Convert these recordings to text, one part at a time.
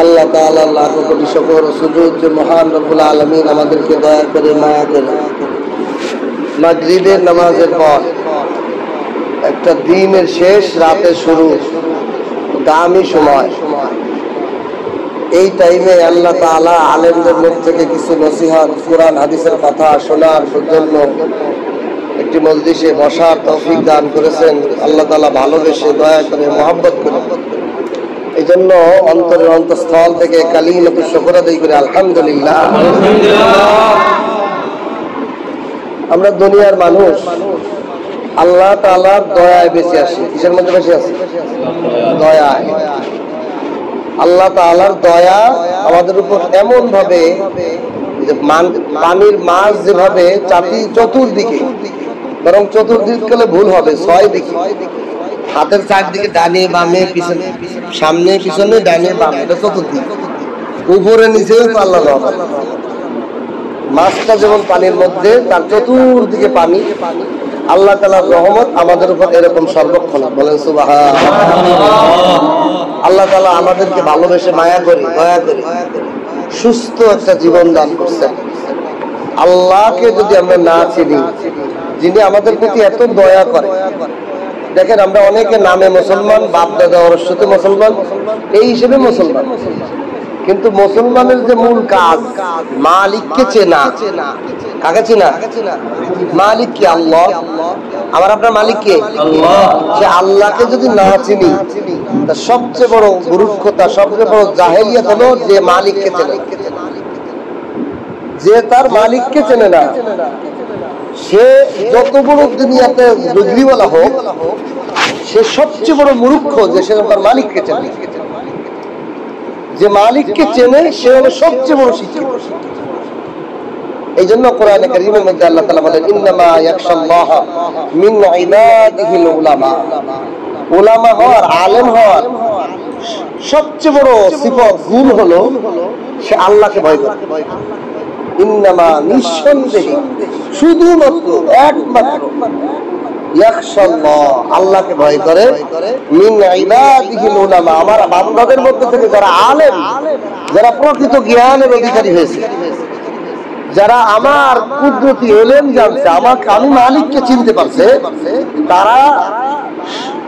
আল্লাহ তাআলার লাখ কোটি শুকর ও সুজুদ যে মহান রব্বুল আলামিন আমাদেরকে দয়া করে মায়া করে মাগরিবের নামাজের পর একটা দিনের শেষ রাতের শুরু দামি সময়, এই টাইমে আল্লাহ তাআলা আলেমদের মুখ থেকে কিছু নসিহত কুরআন হাদিসের কথা শোনার জন্য একটি মজলিসে বসার তৌফিক দান করেছেন। আল্লাহ তাআলা ভালোবেসে দয়া করে মহব্বত করে এই জন্য অন্তরের অন্তঃস্থল থেকে কালিমাতুশ শুকর আদায় করে আলহামদুলিল্লাহ। আমরা দুনিয়ার মানুষ, আল্লাহ তাআলার দয়ায় বেঁচে আছি। কিসের মধ্যে বেঁচে আছি? দয়ায়। আল্লাহ তাআলার দয়া আমাদের উপর এমন ভাবে যে পানির মাছ যেভাবে চাপি চতুর্দিকে, বরং চতুর্দিক গেলে ভুল হবে, 6 দিকে, হাতের চারদিকে ডানে বামে পিছনে, সামনে পিছনে ডানে বামে, এটা চতুর্দিক, উপরে নিচেও তো আল্লাহ রহমত। মাছটা যেমন পানির মধ্যে, তার চতুর্দিকে পানি, আল্লাহ তাআলার রহমত আমাদের উপর এরকম সর্বক্ষণ। বলেন সুবহানাল্লাহ। আল্লাহ তাআলা আমাদেরকে ভালোবেসে মায়া করে দয়া করে সুস্থ একটা জীবন দান করছেন। আল্লাহকে যদি আমরা না চিনি, যিনি আমাদের প্রতি এত দয়া করে, দেখেন আমরা অনেকে নামে মুসলমান, বাপ দাদা অরস্বতে মুসলমান, এই হিসেবে মুসলমান, কিন্তু মুসলমানের যে মূল কাজ মালিককে চেনা। কাকে চেনা? মালিক কি? আল্লাহ। আমার আপনার মালিক কে? আল্লাহ। সে আল্লাহকে যদি না চিনি, তার সবচেয়ে বড় মূর্খতা, সবচেয়ে বড় জাহেলিয়াত হলো যে মালিককে চেনে। যে তার মালিককে চেনে না, সে যত বড় দুনিয়াতে ডিগ্রিওয়ালা হোক, সে সবচেয়ে বড় মূর্খ যে সে তার মালিককে চেনে। যে মালিককে চেনে সে হলো সবচেয়ে বড় শিক্ষিত। এই জন্য কোরআনে কারীমের মধ্যে আল্লাহ তাআলা বলেন, ইন্নামা ইয়াখশাল্লাহ মিন ইবাদিহিল উলামা। উলামা হওয়ার, আলেম হওয়ার সবচেয়ে বড় সিফত, গুণ হলো সে আল্লাহকে ভয় করে। ইন্নামা, নিঃসন্দেহে, শুধুমাত্র, একমাত্র, ইয়াখশাল্লাহ, আল্লাহকে ভয় করে, মিন ইবাদিহিল উলামা, আমার বান্দাদের মধ্যে থেকে যারা আলেম, যারা প্রকৃত জ্ঞানের অধিকারী হয়েছে, যারা আমার কুদরতি ইলম জানছে, আমাকে, আমি মালিককে চিনতে পারছে,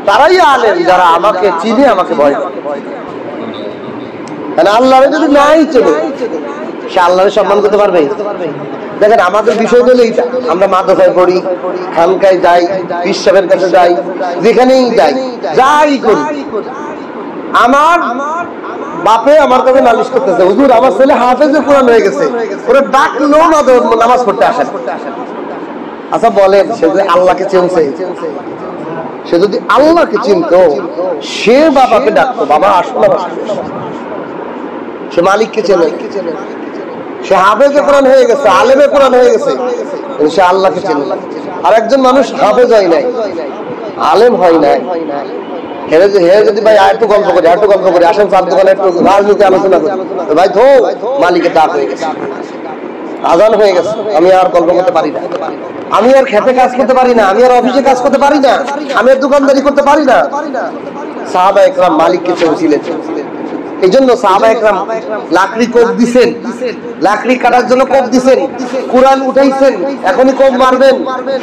তারাই আলেম, যারা আমাকে চিনে, আমাকে ভয় করে। মানে আল্লাহরে যদি নাই চেনে, সে আল্লাহরে সম্মান করতে পারবে? দেখেন আমাদের বিষয় হলো এইটা, আমরা মাদ্রাসায় পড়ি, খানকায় যাই, পীর সাহেবের কাছে যাই, যেখানেই যাই, যাই করি, আমার বাপে আমার কাছে নালিশ করতেছে, হুজুর আমার ছেলে হাফেজে কোরআন হয়ে গেছে, ওরা ডাকলেও না নামাজ পড়তে আসে। আচ্ছা বলেন, সে যদি আল্লাহকে চিনছে, সে যদি আল্লাহকে চিনতো, সে বাবাকে ডাকতো, বাবা আসো নামাজ পড়ো। সে মালিককে চেনে, সে হাফেজে কোরআন হয়ে গেছে, আলেমে কোরআন হয়ে গেছে, সে আল্লাহকে চেনে। আর একজন মানুষ হাফেজ হয় নাই, আলেম হয় নাই, যদি ভাই একটু গল্প করি, আসেন চার দোকানে একটু রাজনীতি আলোচনা করি, ভাই ধো মালিকের ডাক হয়ে গেছে, আজান হয়ে গেছে, আমি আর গল্প করতে পারি না, আমি আর খেতে কাজ করতে পারি না, আমি আর অফিসে কাজ করতে পারি না, আমি আর দোকানদারি করতে পারি না। সাহাবা একরাম মালিককে চেয়েছিলেন। এই জন্য সাহাবা একরাম লাকড়ি কোপ দিছেন, লাকড়ি কাটার জন্য কোপ দিছেন, কুরআন উঠাইছেন, এখনই কোপ মারবেন,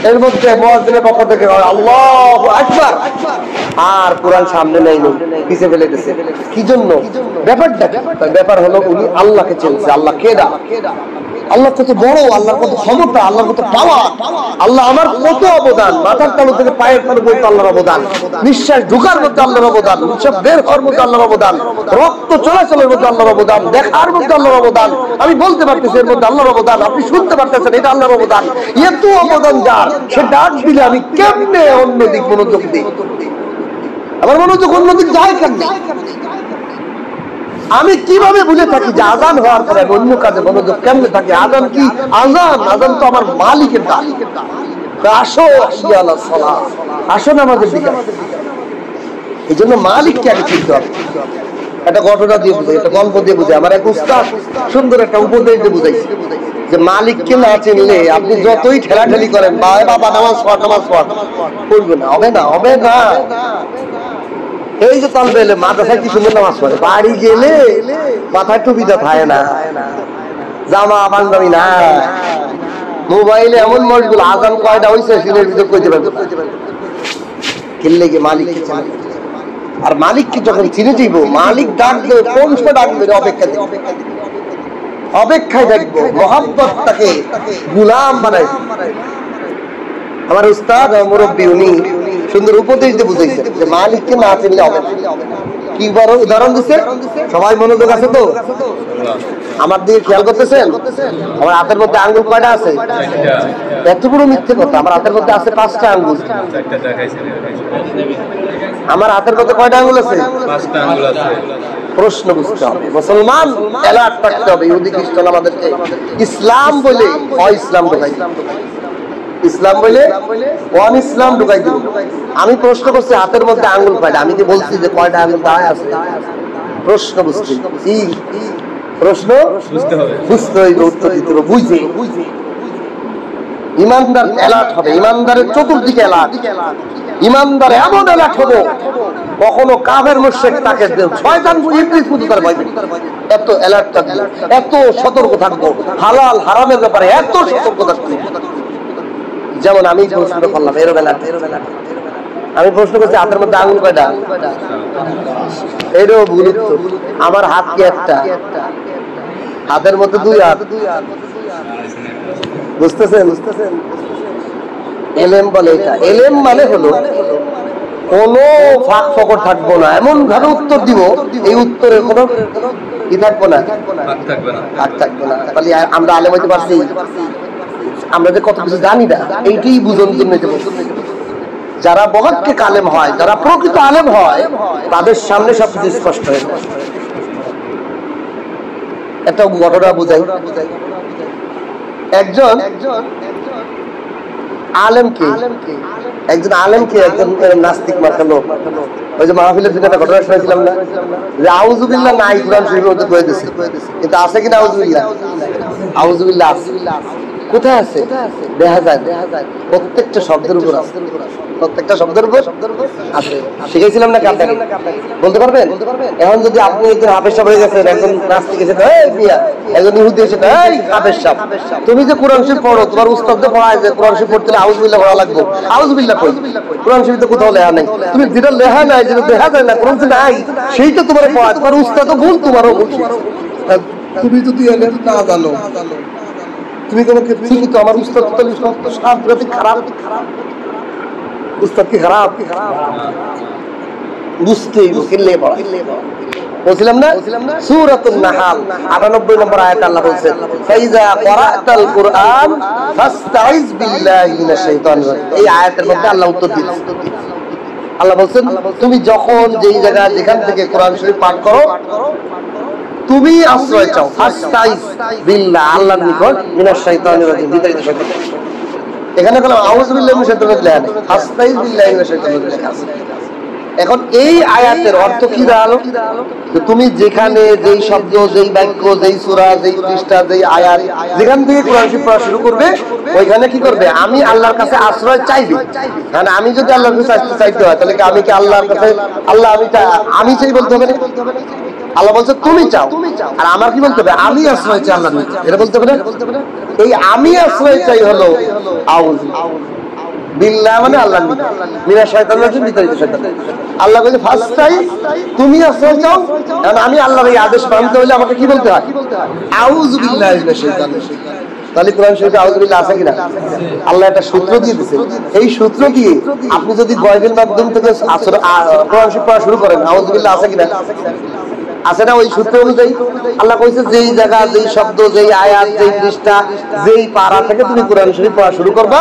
এর মধ্যে মুয়াজ্জিনের পক্ষ থেকে আল্লাহু আকবার, আর কুরআন সামনে নেই, পিছে ফেলে দিয়েছে। কি জন্য? ব্যাপার হলো উনি আল্লাহকে চেনেছে। আল্লাহ কেডা? আল্লাহ কত বড়, আল্লাহর কত ক্ষমতা, আল্লাহর কত পাওয়ার, আল্লাহ আমার কত অবদান, মাথার তালু থেকে পায়ের তালু পর্যন্ত আল্লাহর অবদান, নিঃশ্বাস ঢোকার মধ্যে আল্লাহর অবদান, নিঃশ্বাস বের হওয়ার মধ্যে আল্লাহর অবদান, রক্ত চলাচলের মধ্যে আল্লাহর অবদান, দেখার মধ্যে আল্লাহর অবদান, আমি বলতে পারতেছি এর মধ্যে আল্লাহর অবদান, আপনি শুনতে পারতেছেন এটা আল্লাহর অবদান। এত অবদান যার, সে ডাক দিলে আমি কেমনে অন্যদিক মনোযোগ দিই? আমার মনোযোগ অন্যদিক যায় কেমনে? আমি কিভাবে বুঝে থাকি যে আজান হওয়ার পরে অন্য কাজে মনোযোগ কেমনে থাকে? আজান কি? আজান তো আমার মালিকের ডাক। আসো আল্লাহ সালাত, আসো নামাজের দিকে। এই জন্য মালিককে আগে চিনতে হবে। একটা ঘটনা দিয়ে বুঝাই, একটা গল্প দিয়ে বুঝাই। আমার এক উস্তাদ সুন্দর একটা উপদেশ দিয়ে বুঝাইছে যে মালিককে না চিনলে আপনি যতই ঠেলাঠেলি করেন, বাবা নামাজ পড়, পড়বে না, হবে না। এই যে তলবে এলে মাদ্রাসায় কি সুন্দর নামাজ পড়ে, বাড়ি গেলে মাথায় টুপিটা থাকে না, জামা পাঞ্জাবি না, মোবাইলে এমন মসগুলো আজান কয়টা হয়েছে সিনের ভিতর কইতে পারবে কিনলে গিয়ে মালিক। আর মালিককে যখন চিনে দিব, মালিক ডাকবে, কোন সময় ডাকবে অপেক্ষায় দেখবো, মহাব্বত তাকে গুলাম বানাই। আমার উস্তাদ মুরব্বী উনি সুন্দর উপদেশ দিয়ে বুঝাইছে যে মালিককে না চিনলে হবে না। কি বড় উদাহরণ দিচ্ছে, সবাই মনোযোগ আছে তো? আমার দিকে খেয়াল করতেছেন? আমার হাতের মধ্যে আঙ্গুল কয়টা আছে? এত বড় মিথ্যে কথা, আমার হাতের মধ্যে আছে 5টা আঙ্গুল। আমার হাতের মধ্যে কয়টা আঙ্গুল আছে? 5টা আঙ্গুল আছে। প্রশ্ন বুঝতে হবে, মুসলমান অ্যালার্ট থাকতে হবে। ইহুদি খ্রিস্টান আমাদেরকে ইসলাম বলে অ-ইসলাম ঢুকাই, ইসলাম বলে অন ইসলাম ঢুকাই দিব। আমি প্রশ্ন করছি হাতের মধ্যে আঙ্গুল কয়টা, আমি কি বলছি যে কয়টা আঙ্গুল দায় আছে? প্রশ্ন বুঝছি, কি প্রশ্ন বুঝতে হইবে, উত্তর দিতে হবে বুঝে। ইমানদার অ্যালার্ট হবে, ইমানদারের চতুর্দিকে অ্যালার্ট। ইমানদার এমন অ্যালার্ট হবে, কখনো কাফের মুশরিক তাকে শয়তান ইবলিস পর্যন্ত তার ভয় পাবে। এত অ্যালার্ট থাকবে, এত সতর্ক থাকবো, হালাল হারামের ব্যাপারে এত সতর্ক থাকবো। যেমন আমি প্রশ্ন করলাম এরবেলা, আমি প্রশ্ন করছি হাতের মধ্যে আঙুল কয়টা, এরও ভুল উত্তর। আমার হাত কি একটা? হাতের মধ্যে 2 হাত। বুঝতেছেন? এলেম বলে এটা। এলেম মানে হলো কোনো ফাঁক ফকর থাকবো না, এমন ভাবে উত্তর দিব, এই উত্তরের কোনো কি থাকবো না, ফাঁক থাকবে না। তাহলে আমরা আলেম হইতে পারছি? আমরা যে কত কিছু জানি না, এইটাই বুঝন জন্য। যারা বহৎকে আলেম হয়, যারা প্রকৃত আলেম হয়, তাদের সামনে সবকিছু স্পষ্ট হয়ে যায়। একটা ঘটনা বুঝাই। একজন আলেমকে একজন নাস্তিক মাখানো, ওই যে মাহফিলের দিনে একটা ঘটনা শুনেছিলাম না, যে আউযুবিল্লাহ নাই কোরআন শরীফের মধ্যে কয়ে দিয়েছে, কিন্তু আছে কিনা আউযুবিল্লাহ? আউযুবিল্লাহ কোথায় আছে? দেখা যায় প্রত্যেকটা শব্দের উপর আছে, প্রত্যেকটা শব্দের উপর আছে। শিখেছিলাম না, আপনাকে বলতে পারবেন? এখন যদি আপনি একজন হাফেজ সাহেব হয়ে গেছেন, একজন নাস্তিক এসে একজন ইহুদি এসে হাফেজ সাহেব, তুমি যে কোরআন শরীফ পড়ো, তোমার উস্তাদ যে পড়ায় যে কোরআন শরীফ পড়তে আউযুবিল্লাহ পড়া লাগবে, আউযুবিল্লাহ কই? কোরআন শরীফে তো কোথাও লেখা নাই। তুমি যেটা লেখা নাই, যেটা দেখা যায় না, কোরআন শরীফে নাই, সেইটা তোমার পড়ায়। তোমার উস্তাদও ভুল, তোমারও ভুল। তুমি যদি না জানো, তুমি তোমাকে ঠিকই তো আমার উস্তাদ খারাপ, উস্তাদ কি খারাপ? বুঝতেই কিনলে পড়া। বলছিলাম না সূরাতুন নাহাল 98 নম্বর আয়াতে আল্লাহ বলেন, ফাইজা ক্বারাতাল কুরআন ফাস্তাইজ বিল্লাহি মিনাশ শাইতানির রাজিম। এই আয়াতের মধ্যে আল্লাহ উত্তর দিলেন। আল্লাহ বলেন, তুমি যখন যেই জায়গা যেখান থেকে কোরআন শরীফ পাঠ করো, তুমি আশ্রয় চাও, ফাস্তাইজ বিল্লাহ, আল্লাহর নিকট, মিনাশ শাইতানির রাজিম, বিতাড়িত শয়তান। এখানে কোনো আউযু বিল্লাহি মিনাশ শাইতানির রাজিম লেখা নেই, ফাস্তাইজ বিল্লাহি মিনাশ শাইতানির রাজিম লেখা আছে। এখন এই আয়াতের অর্থ কি দাঁড়ালো? তুমি যেখানে যেই শব্দ, যেই বাক্য, যেই সূরা, যেই পৃষ্ঠা, যেই আয়াত, যেখান থেকে কোরআন শরীফ পড়া শুরু করবে, ওইখানে কি করবে? আমি আল্লাহর কাছে আশ্রয় চাইবে। কারণ আমি যদি আল্লাহর কাছে চাইতে হয়, তাহলে কি আমি কি আল্লাহর কাছে, আল্লাহ আমি চাই বলতে হবে না? আল্লাহ বলছে তুমি চাও, আর আমার কি বলতে হবে? আমি আশ্রয় চাই আল্লাহর কাছে, এটা বলতে হবে না? এই আমি আশ্রয় চাই হলো আউযু বিল্লাহ, মানে আল্লাহ মিনাশ শাইতানির রাজিম, বিতাড়িত শয়তান। আল্লাহ বলে ফাস্তাইজ, তুমি আশ্রয় চাও, কারণ আমি আল্লাহর এই আদেশ মানতে হলে আমাকে কি বলতে হয়? আউযু বিল্লাহি মিনাশ শাইতানির রাজিম। তাহলে কোরআন শরীফে আউযু বিল্লাহ আছে কিনা? আল্লাহ একটা সূত্র দিয়ে দিয়েছে। এই সূত্র দিয়ে আপনি যদি গয়বের মাধ্যম থেকে কোরআন শরীফ পড়া শুরু করেন, আউযু বিল্লাহ আছে কিনা? আছে না? ওই সূত্র অনুযায়ী আল্লাহ কইছে, যেই জায়গা, যেই শব্দ, যেই আয়াত, যেই পৃষ্ঠা, যেই পারা থেকে তুমি কোরআন শরীফ পড়া শুরু করবা,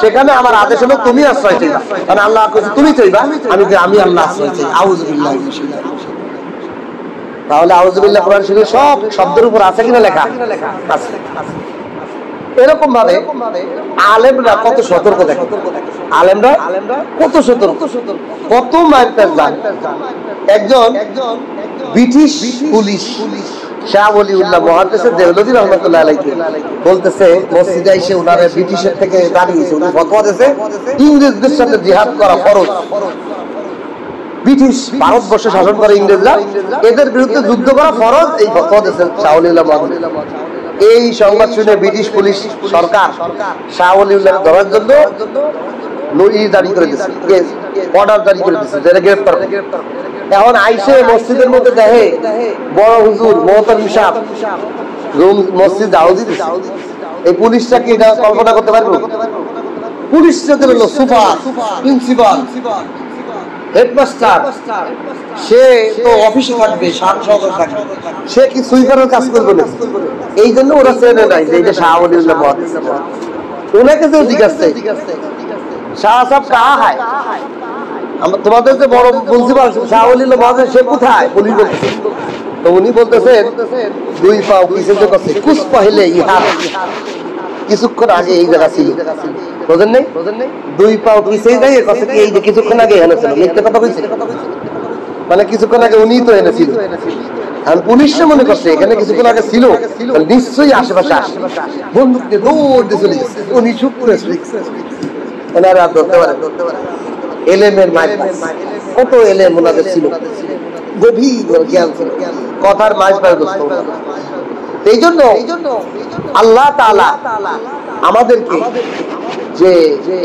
সেখানে আমার আদেশ হলো তুমি আশ্রয় চাইবা। কারণ আল্লাহ কইছে তুমি চাইবা, আমি আল্লাহ আশ্রয় চাই। আউযু বিল্লাহি মিনাশ শাইতানির রাজিম। তাহলে আউযু বিল্লাহ কোরআন শরীফে সব শব্দের উপর আছে কিনা লেখা? আছে। এরকম ভাবে আলেমরা কত সতর্ক দেখে, আলেমরা কত সতর্ক, কত মাইরটার জান। একজন ব্রিটিশ পুলিশ শাহ ওলিউল্লাহ মুহাদ্দিস দেওলভী রাহমাতুল্লাহ আলাইহি বলতেছে, মসজিদে এসে ওনারে ব্রিটিশের থেকে দাঁড়িয়েছে, উনি ফতোয়া দিয়েছে ইংরেজদের সাথে জিহাদ করা ফরজ। ব্রিটিশ ভারতবর্ষ শাসন করে ইংরেজরা, এদের বিরুদ্ধে যুদ্ধ করা ফরজ, এই ফতোয়া দিয়েছেন শাহ ওলিউল্লাহ মহম্মদ। এই সংবাদ শুনে ব্রিটিশ পুলিশ সরকার শাহ ওলিউল্লাহকে ধরার জন্য জারি করে দিয়েছে, অর্ডার জারি করে দিয়েছে, যারা গ্রেফতার। এখন আইসে মসজিদের মধ্যে দেখে বড় হুজুর মোহতামিম সাহেব রুম মসজিদ দাউদি। এই পুলিশটা কি এটা কল্পনা করতে পারবো? পুলিশ হলো সুপার, প্রিন্সিপাল, হেডমাস্টার, সে তো অফিসে থাকবে, শান সহকারে থাকবে, সে কি সুইপারের কাজ করবে না? এই জন্য ওরা চেনে নাই যে এটা শাহ ওলিউল্লাহ মহম্মদ। ওনাকে যে জিজ্ঞাসা শাহ সাহেব কাহা হয়, তোমাদের যে বড় প্রিন্সিপাল শাহ ওলিউল্লাহ মহম্মদ সে কোথায়? পুলিশ বলতেছে। তো উনি বলতেছেন দুই পাও পিছনে করছে, কুছ পহলে ইহা, কিছুক্ষণ আগে এই জায়গা ছিল, বোঝেন নাই? দুই পাও পিছিয়ে যাই কথা কি এই যে কিছুক্ষণ আগে এখানে ছিল, মিথ্যা কথা বলছে, মানে কিছুক্ষণ আগে উনি তো এনেছিল। আর পুলিশরা মনে করছে এখানে কিছুক্ষণ আগে ছিল, নিশ্চয়ই আশেপাশে আসে, বন্দুক দিয়ে দৌড় দিয়ে চলে গেছে। উনি চুপ করে ওনারা ধরতে পারে। এলেমের মাইল, কত এলেম ওনাদের ছিল, গভীর জ্ঞান ছিল, কথার মাইল পায় দোস্ত। এই জন্য আল্লাহ তাআলা আমাদেরকে যে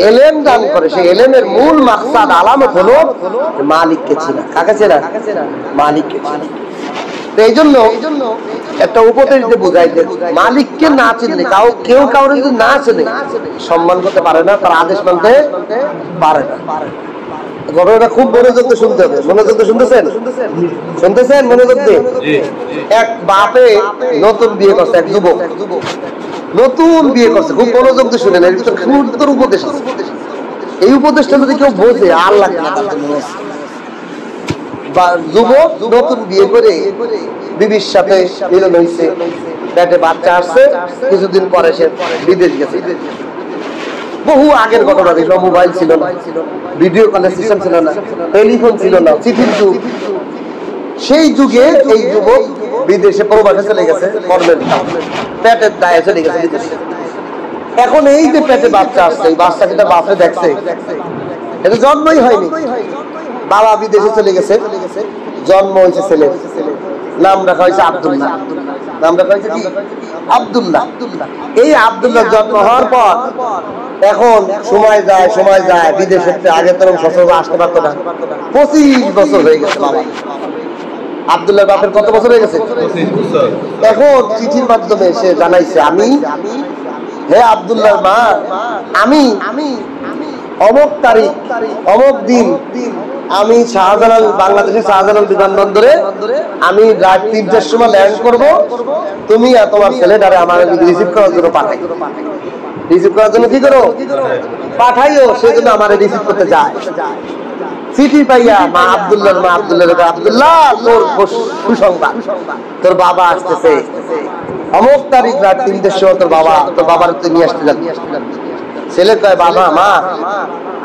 এলেম দান করে, সেই এলেমের মূল মাকসাদ আলামত হলো মালিককে চেনা। কাকে চেনা? মালিককে চেনা। এই জন্য একটা উপদেশ দিয়ে বোঝাই যে মালিককে না চিনলে, কেউ কাউকে যদি না চেনে সম্মান করতে পারে না, তার আদেশ মানতে পারে না। ঘটনাটা খুব মনোযোগ দিয়ে শুনতে হবে। মনোযোগ দিয়ে শুনতেছেন? শুনতেছেন? মনোযোগ দিয়ে। এক বাপে নতুন বিয়ে করছে, এক যুবক নতুন বিয়ে করছে, খুব মনোযোগ দিয়ে শুনেন, এর ভিতরে ক্ষুদ্র উপদেশ আছে। এই উপদেশটা যদি কেউ বোঝে আর লাগে না। যুবক নতুন বিয়ে করে বিবির সাথে মিলন হয়েছে, পেটে বাচ্চা আসছে, কিছুদিন পরে সে বিদেশ গেছে। বহু আগের ঘটনা, দেখো মোবাইল ছিল না, ভিডিও কলের সিস্টেম ছিল না, টেলিফোন ছিল না, চিঠির যুগ। সেই যুগে এই যুবক বিদেশে প্রবাসে চলে গেছে, পেটের দায়ে চলে গেছে বিদেশে। এখন এই যে পেটে বাচ্চা আসছে, এই বাচ্চাকে তার বাপে দেখছে, এটা জন্মই হয়নি, বাবা বিদেশে চলে গেছে, জন্ম হয়েছে ছেলে, নাম রাখা হয়েছে আব্দুল্লাহ। নাম রাখা হয়েছে কি? আব্দুল্লাহ। এই আব্দুল্লাহ জন্ম হওয়ার পর এখন সময় যায়, বিদেশে আগে তো সচরাচর আসতে পারতো না। 25 বছর হয়ে গেছে বাবা। আব্দুল্লাহ বাপের কত বছর হয়ে গেছে? এখন চিঠির মাধ্যমে সে জানাইছে, আমি হে আব্দুল্লাহর মা, আমি অমুক তারিখ অমুক দিন আমি শাহজালাল, বাংলাদেশের শাহজালাল বিমানবন্দরে আমি রাত 3টার সময় ল্যান্ড করব, তুমি আর তোমার ছেলেটারে আমার রিসিভ করার জন্য পাঠাই। রিসিভ করার জন্য কি করো? পাঠাইও, সেজন্য আমার রিসিভ করতে যায়। চিঠি পাইয়া মা আব্দুল্লাহ আব্দুল্লাহ, তোর সুসংবাদ, তোর বাবা আসতেছে অমুক তারিখ রাত 3টার সময়, তোর বাবার তুই নিয়ে আসতে যাবি। ছেলে কয়, বাবা মা,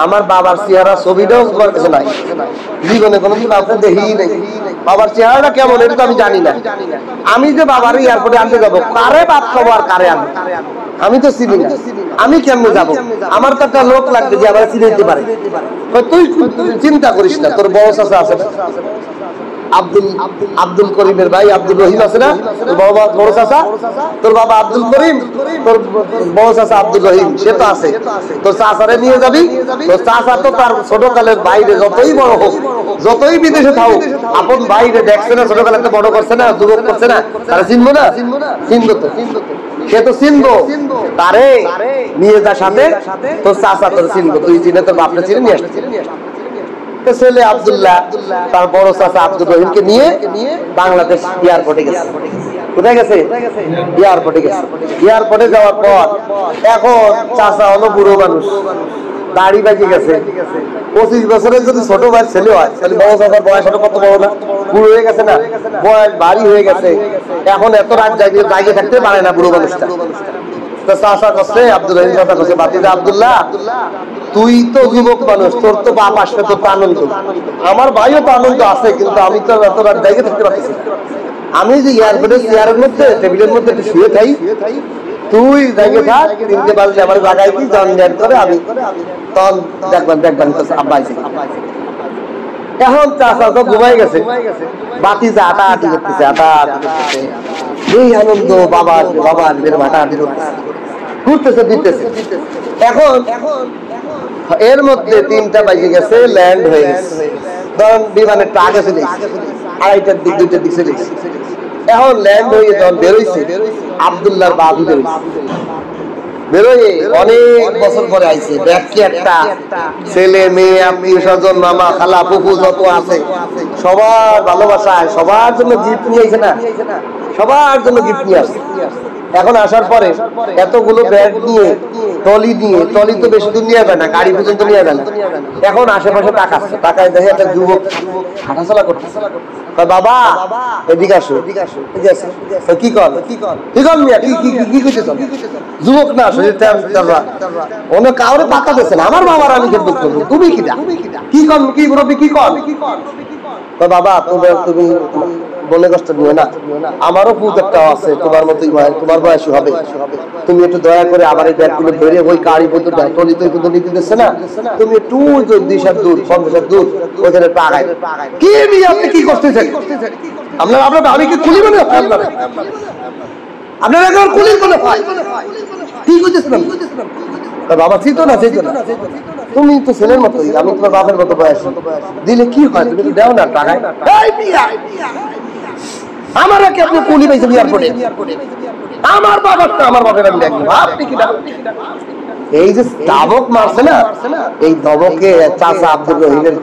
আমার বাবার চেহারা ছবিটাও তোমার কাছে নাই, জীবনে কোনোদিন বাপকে দেখি নাই, বাবার চেহারাটা কেমন এটা তো আমি জানি না। আমি যে বাবার এয়ারপোর্টে আনতে যাবো, কারে বাপ খাবো আর কারে আনবো আমি তো চিনি না, আমি কেমনে যাবো? আমার তো একটা লোক লাগবে যে আমার চিনে দিতে পারে। তুই চিন্তা করিস না, তোর বড় চাচা আছে আব্দুল করিমের ভাই আব্দুল রহিম আছে না, তোর বড় চাচা, তোর বাবা আব্দুল করিম, তোর বড় চাচা আব্দুল রহিম, সে তো আছে। তোর চাচারে নিয়ে যাবি, তোর চাচা তো তার ছোটকালের বাইরে যতই বড় হোক, যতই বিদেশে থাকুক, আপন বাইরে দেখছে না, ছোটকালে বড় করছে না, যুবক করছে না, তারা চিনবো না? চিনবো তো, সে তো চিনবো, তারে নিয়ে যা সাথে, তোর চাচা তোর চিনবো, তুই চিনে তোর বাপরে চিনে নিয়ে আসতে। ছেলে আব্দুল্লাহ তার বড় চাচা আব্দুল রহিমকে নিয়ে বাংলাদেশ এয়ারপোর্টে গেছে। কোথায় গেছে? এয়ারপোর্টে গেছে। এয়ারপোর্টে যাওয়ার পর এখন চাচা হলো বুড়ো মানুষ, দাড়ি বাকি গেছে। 25 বছরের যদি ছোট ভাই ছেলে হয়, তাহলে বড় চাচার বয়স হলো কত বড় না? বুড়ো হয়ে গেছে না, বয়স ভারী হয়ে গেছে। এখন এত রাত জায়গায় থাকতে পারে না বুড়ো মানুষটা। চাচা করছে, আব্দুল রহিম চাচা করছে, বাতিজা আব্দুল্লাহ, তুই তো যুবক মানুষ, তোর তো বাপ আসবে, তোর তো আনন্দ, আমার ভাইও তো আনন্দ আছে, কিন্তু আমি তো এত রাত জায়গায় থাকতে পারতেছি। আমি যে এয়ারপোর্টের চেয়ারের মধ্যে, টেবিলের মধ্যে একটু শুয়ে থাই, তুই জায়গায় থাক, 3টে বাজলে আমার জায়গায় কি জন ল্যান্ড করে, আমি তখন দেখবেন আব্বা আইছে। এখন চাচা তো ঘুমাই গেছে, বাতি যে আটা আটি করতেছে, এই আনন্দ, বাবা বাবা আটা আটি করতেছে, ঘুরতেছে দিতেছে। এখন এর মধ্যে 3টা বাজে গেছে, ল্যান্ড হয়ে গেছে। ধরেন বিমানের ট্রাক আছে 2:30টার দিক 2টার দিক চলে গেছে। এখন ল্যান্ড হয়ে যখন বেরোইছে, আব্দুল্লাহর বাবু বেরোয় অনেক বছর পরে আইছে। ব্যাগকে একটা ছেলে মেয়ে আত্মীয় স্বজন মামা খালা ফুফু যত আছে সবার ভালোবাসায় সবার জন্য গিফট নিয়ে আইছে না, সবার জন্য গিফট নিয়ে আসছে। এখন আসার পরে এতগুলো ব্যাগ নিয়ে ট্রলি তো বেশি দূর নিয়ে যায় না, গাড়ি পর্যন্ত নিয়ে যায় না। এখন আশেপাশে তাকাচ্ছে, তাকায় দেখে একটা যুবক হাঁটাচলা করতেছে। বাবা এদিকে আসো, কি কর মিয়া, কি করতেছ? যুবক না, অন্য কাউরে পাতা দিচ্ছে না, আমার বাবার আমি খেদমত করবো, তুমি কি কর, কি মুরব্বি কি কর? বাবা তুমি বলে কষ্ট নিও না, আমারও পুত একটা আছে তোমার মতোই, তোমার বয়সী হবে, তুমি একটু দয়া করে আমার এই ব্যাগগুলো ধরে ওই গাড়ি পর্যন্ত ট্রলিতে নিতে দিচ্ছে না, তুমি একটু 2 দূর 50 দূর ওখানে টাকায় কি নিয়ে আপনি কি করতেছেন? আপনার আমি কি খুলি মনে হয়? আপনার একবার খুলি মনে হয়? কি করতেছিলাম বাবা? চিতো না তুমি তো ছেলের মতোই, আমি তোমার বাপের মতো বয়স, দিলে কি হয়? তুমি তো দেও না টাকায়। আমার কি আপনি কুলি পাইছেন এয়ারপোর্টে? আমার বাবারটা আমার বাপের আমি দেখবো, আপনি কি? এই যে দাবক মারছে না, এই দবকে চাচা আব্দুল রহিমের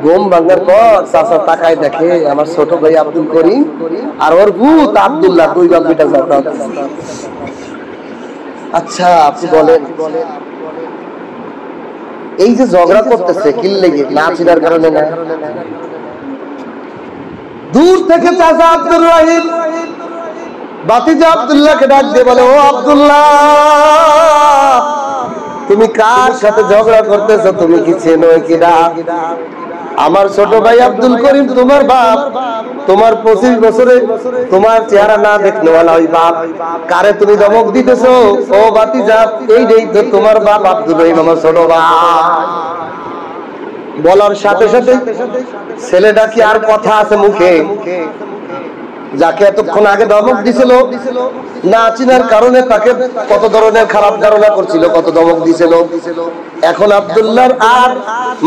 গম ভাঙার পর চাচা তাকায় দেখে আমার ছোট ভাই আব্দুল করিম আর ওর ভূত আব্দুল্লাহ, 2 বাপ বেটা ঝগড়া হচ্ছে। আচ্ছা আপনি বলেন, এই যে ঝগড়া করতেছে কি লেগে? না চিনার কারণে না। দূর থেকে চাচা আব্দুল রহিম বাতিজা আব্দুল্লাহকে ডাক দিয়ে বলে, ও আব্দুল্লাহ, তুমি কার সাথে ঝগড়া করতেছো? তুমি কি চেনো কিনা? আমার ছোট ভাই আব্দুল করিম তোমার বাপ, তোমার 25 বছরে তোমার চেহারা না দেখলে ওই বাপ, কারে তুমি ধমক দিতেছো? ও বাতিজা, এই তো তোমার বাপ আব্দুল রহিম, আমার ছোট ভাই। বলার সাথে সাথে ছেলেটা কি আর কথা আছে মুখে? যাকে এতক্ষণ আগে ধমক দিছিল, না চিনার কারণে তাকে কত ধরনের খারাপ ধারণা করছিল, কত ধমক দিছিল, এখন আব্দুল্লাহর আর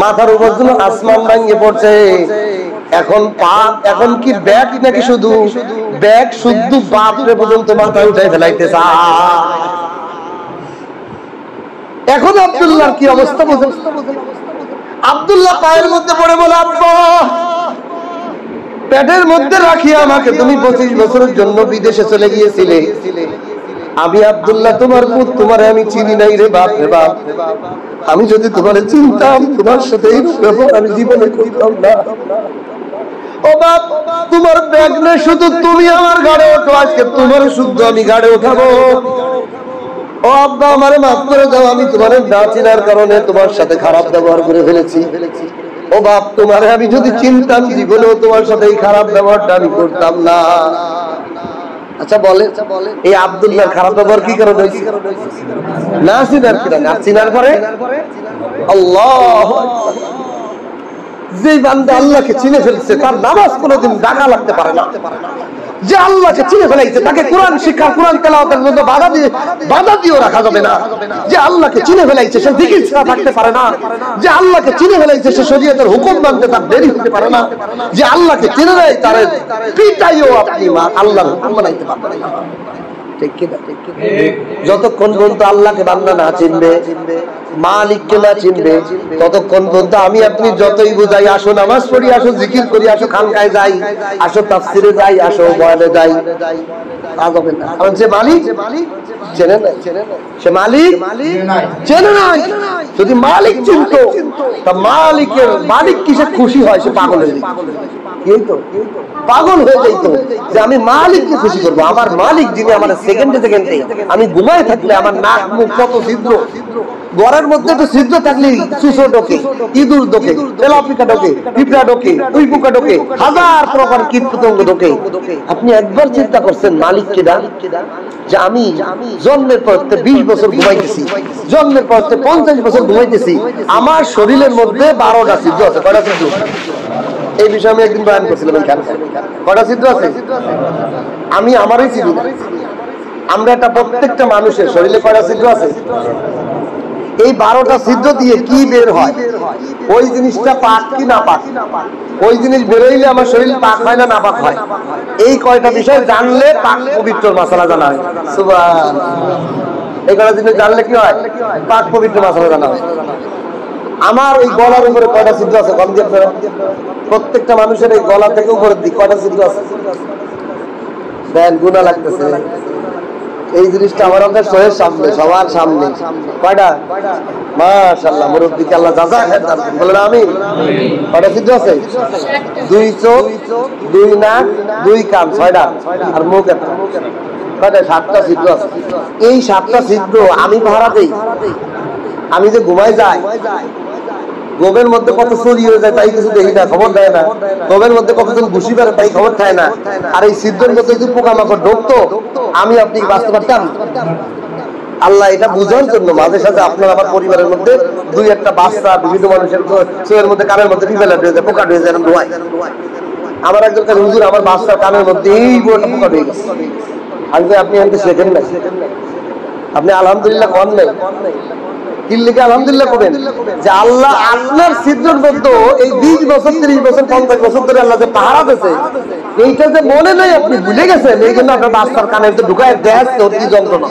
মাথার উপর যেন আসমান ভাঙিয়ে পড়ছে। এখন কি ব্যাগ নাকি শুধু ব্যাগ, শুদ্ধ বাপরে পর্যন্ত মাথায় উঠাই ফেলাইতে চায়। এখন আব্দুল্লাহর কি অবস্থা বুঝেন? আব্দুল্লাহ পায়ের মধ্যে পড়ে বলে, আব্বা, পেটের মধ্যে রাখিয়া আমাকে তুমি 25 বছরের জন্য বিদেশে চলে গিয়েছিলে। আমি আব্দুল্লাহ তোমার পুত, তোমার আমি চিনি নাই রে বাপ রে বাপ। আমি যদি তোমার চিনতাম, তোমার সাথে এই ব্যবহার আমি জীবনে করতাম না। ও বাপ, তোমার ব্যাগ নেই, শুধু তুমি আমার ঘাড়ে ওঠো, আজকে তোমার শুদ্ধ আমি ঘাড়ে ওঠাবো। ও আব্বা, আমারে মাফ করে দাও, আমি তোমার না চিনার কারণে তোমার সাথে খারাপ ব্যবহার করে ফেলেছি। ও বাপ, তোমারে আমি যদি চিনতাম, জীবনেও তোমার সাথে এই খারাপ ব্যবহারটা আমি করতাম না। আচ্ছা বলে, এই আব্দুল্লাহর খারাপ ব্যবহার কি কারণে হয়েছে? না চিনার কিনা, না চিনার পরে আল্লাহ, যে বান্দা আল্লাহকে চিনে ফেলছে তার নামাজ কোনোদিন ডাকা লাগতে পারে না। যে আল্লাহকে চিনে ফেলাইছে তাকে কোরআন শিক্ষা, কোরআন তেলাওয়াতের জন্য বাধা দিয়েও রাখা যাবে না। যে আল্লাহকে চিনে ফেলাইছে সে জিকির ছাড়া থাকতে পারে না। যে আল্লাহকে চিনে ফেলাইছে সে শরীয়তের হুকুম মানতে তার দেরি হতে পারে না। যে আল্লাহকে চিনে নেয় তার পিতাইও আপনি আল্লাহর হুকুম মানাইতে পারবেন না। ঠিক কিনা? যতক্ষণ পর্যন্ত আল্লাহকে বান্দা না চিনবে, মালিককে না চিনবে, ততক্ষণ পর্যন্ত আমি আপনি যতই বুঝাই, আসো নামাজ পড়ি, আসো জিকির করি, আসো খানকায় যাই, আসো তাফসিরে যাই, আসো বয়ানে যাই, কাজ হবে না। কারণ যে মালিক চেনে না, সে মালিক চেনে নাই। যদি মালিক চিনতো, তা মালিক কিসে খুশি হয়? সে পাগল হয়ে যেত, পাগল হয়ে যাইতো যে আমি মালিককে খুশি করবো। আমার মালিক যিনি আমার সেকেন্ডে সেকেন্ডে। আমি ঘুমায় থাকলে আমার নাক মুখ কত ছিদ্র, ঘরের মধ্যে একটু ছিদ্র থাকলে সুসো ঢোকে, ইঁদুর ঢোকে, তেলাপিকা ঢোকে, পিঁপড়া ঢোকে, উই পোকা ঢোকে, হাজার প্রকার কীট পতঙ্গ ঢোকে। আপনি একবার চিন্তা করছেন মালিক কেডা? যে আমি জন্মের পর 20 বছর ঘুমাইতেছি, জন্মের পর 50 বছর ঘুমাইতেছি, আমার শরীরের মধ্যে 12টা ছিদ্র আছে। কয়টা ছিদ্র? এই বিষয়ে আমি একদিন বয়ান করছিলাম। কয়টা ছিদ্র আছে? আমি আমারই চিনি না। আমরা একটা প্রত্যেকটা মানুষের শরীরে কয়টা ছিদ্র আছে? এই 12টা ছিদ্র দিয়ে কি বের হয়? ওই জিনিসটা পাক কি না পাক, ওই জিনিস বেরোইলে আমার শরীর পাক হয় না নাপাক হয়, এই কয়টা বিষয় জানলে পাক পবিত্র মাসালা জানা হয়। সুবহানাল্লাহ। এই কয়টা জিনিস জানলে কি হয়? পাক পবিত্র মাসালা জানা হয়। আমার এই গলার উপরে কয়টা ছিদ্র আছে? কম দিয়ে আপনারা প্রত্যেকটা মানুষের এই গলা থেকে উপরের দিক কয়টা ছিদ্র আছে? দেন গুনাহ লাগতেছে। এই জিনিসটা আমার আমাদের চোখের সামনে, সবার সামনে। কয়টা? মাশাআল্লাহ, মুরব্বিকে আল্লাহ জাযা খায়ের দান করুন, বলেন আমিন। কয়টা ছিদ্র আছে? 2 চোখ, 2 নাক, 2 কান, 6টা, আর মুখ একটা। কয়টা? 7টা ছিদ্র আছে। এই 7টা ছিদ্র আমি পাহারা দেই। আমি যে ঘুমাই যাই, গোবের মধ্যে কত চুরি হয়ে যায় তাই কিছু দেখি না, খবর দেয় না। গোবের মধ্যে কতজন ঘুষি পারে তাই খবর থাকে না। আর এই ছিদ্রের মধ্যে যদি পোকামাকড় ঢুকতো, আমি আপনি বাঁচতে পারতাম? আল্লাহ এটা বুঝার জন্য মাঝে সাথে আপনার আমার পরিবারের মধ্যে 2-1টা বাচ্চা বিভিন্ন মানুষের চোখের মধ্যে, কানের মধ্যে পিঁপড়া ঢুকে যায়, পোকা ঢুকে যায়, ধোয়ায়। আমার একজন কাছে হুজুর, আমার বাচ্চার কানের মধ্যে এই বড়টা পোকা ঢুকে গেছে। আমি আপনি এমনি শেখেন নাই, আপনি আলহামদুলিল্লাহ কন নাই। কিল্লিকে আলহামদুলিল্লাহ করেন যে আল্লাহ আপনার ছিদ্রের মধ্যে এই 20 বছর 30 বছর 50 বছর ধরে আল্লাহ যে পাহারা দিয়েছে, এইটা যে মনে নাই, আপনি ভুলে গেছেন। এই জন্য আপনার বাচ্চার কানে ঢুকায় দেখাচ্ছে ওর কি যন্ত্রণা,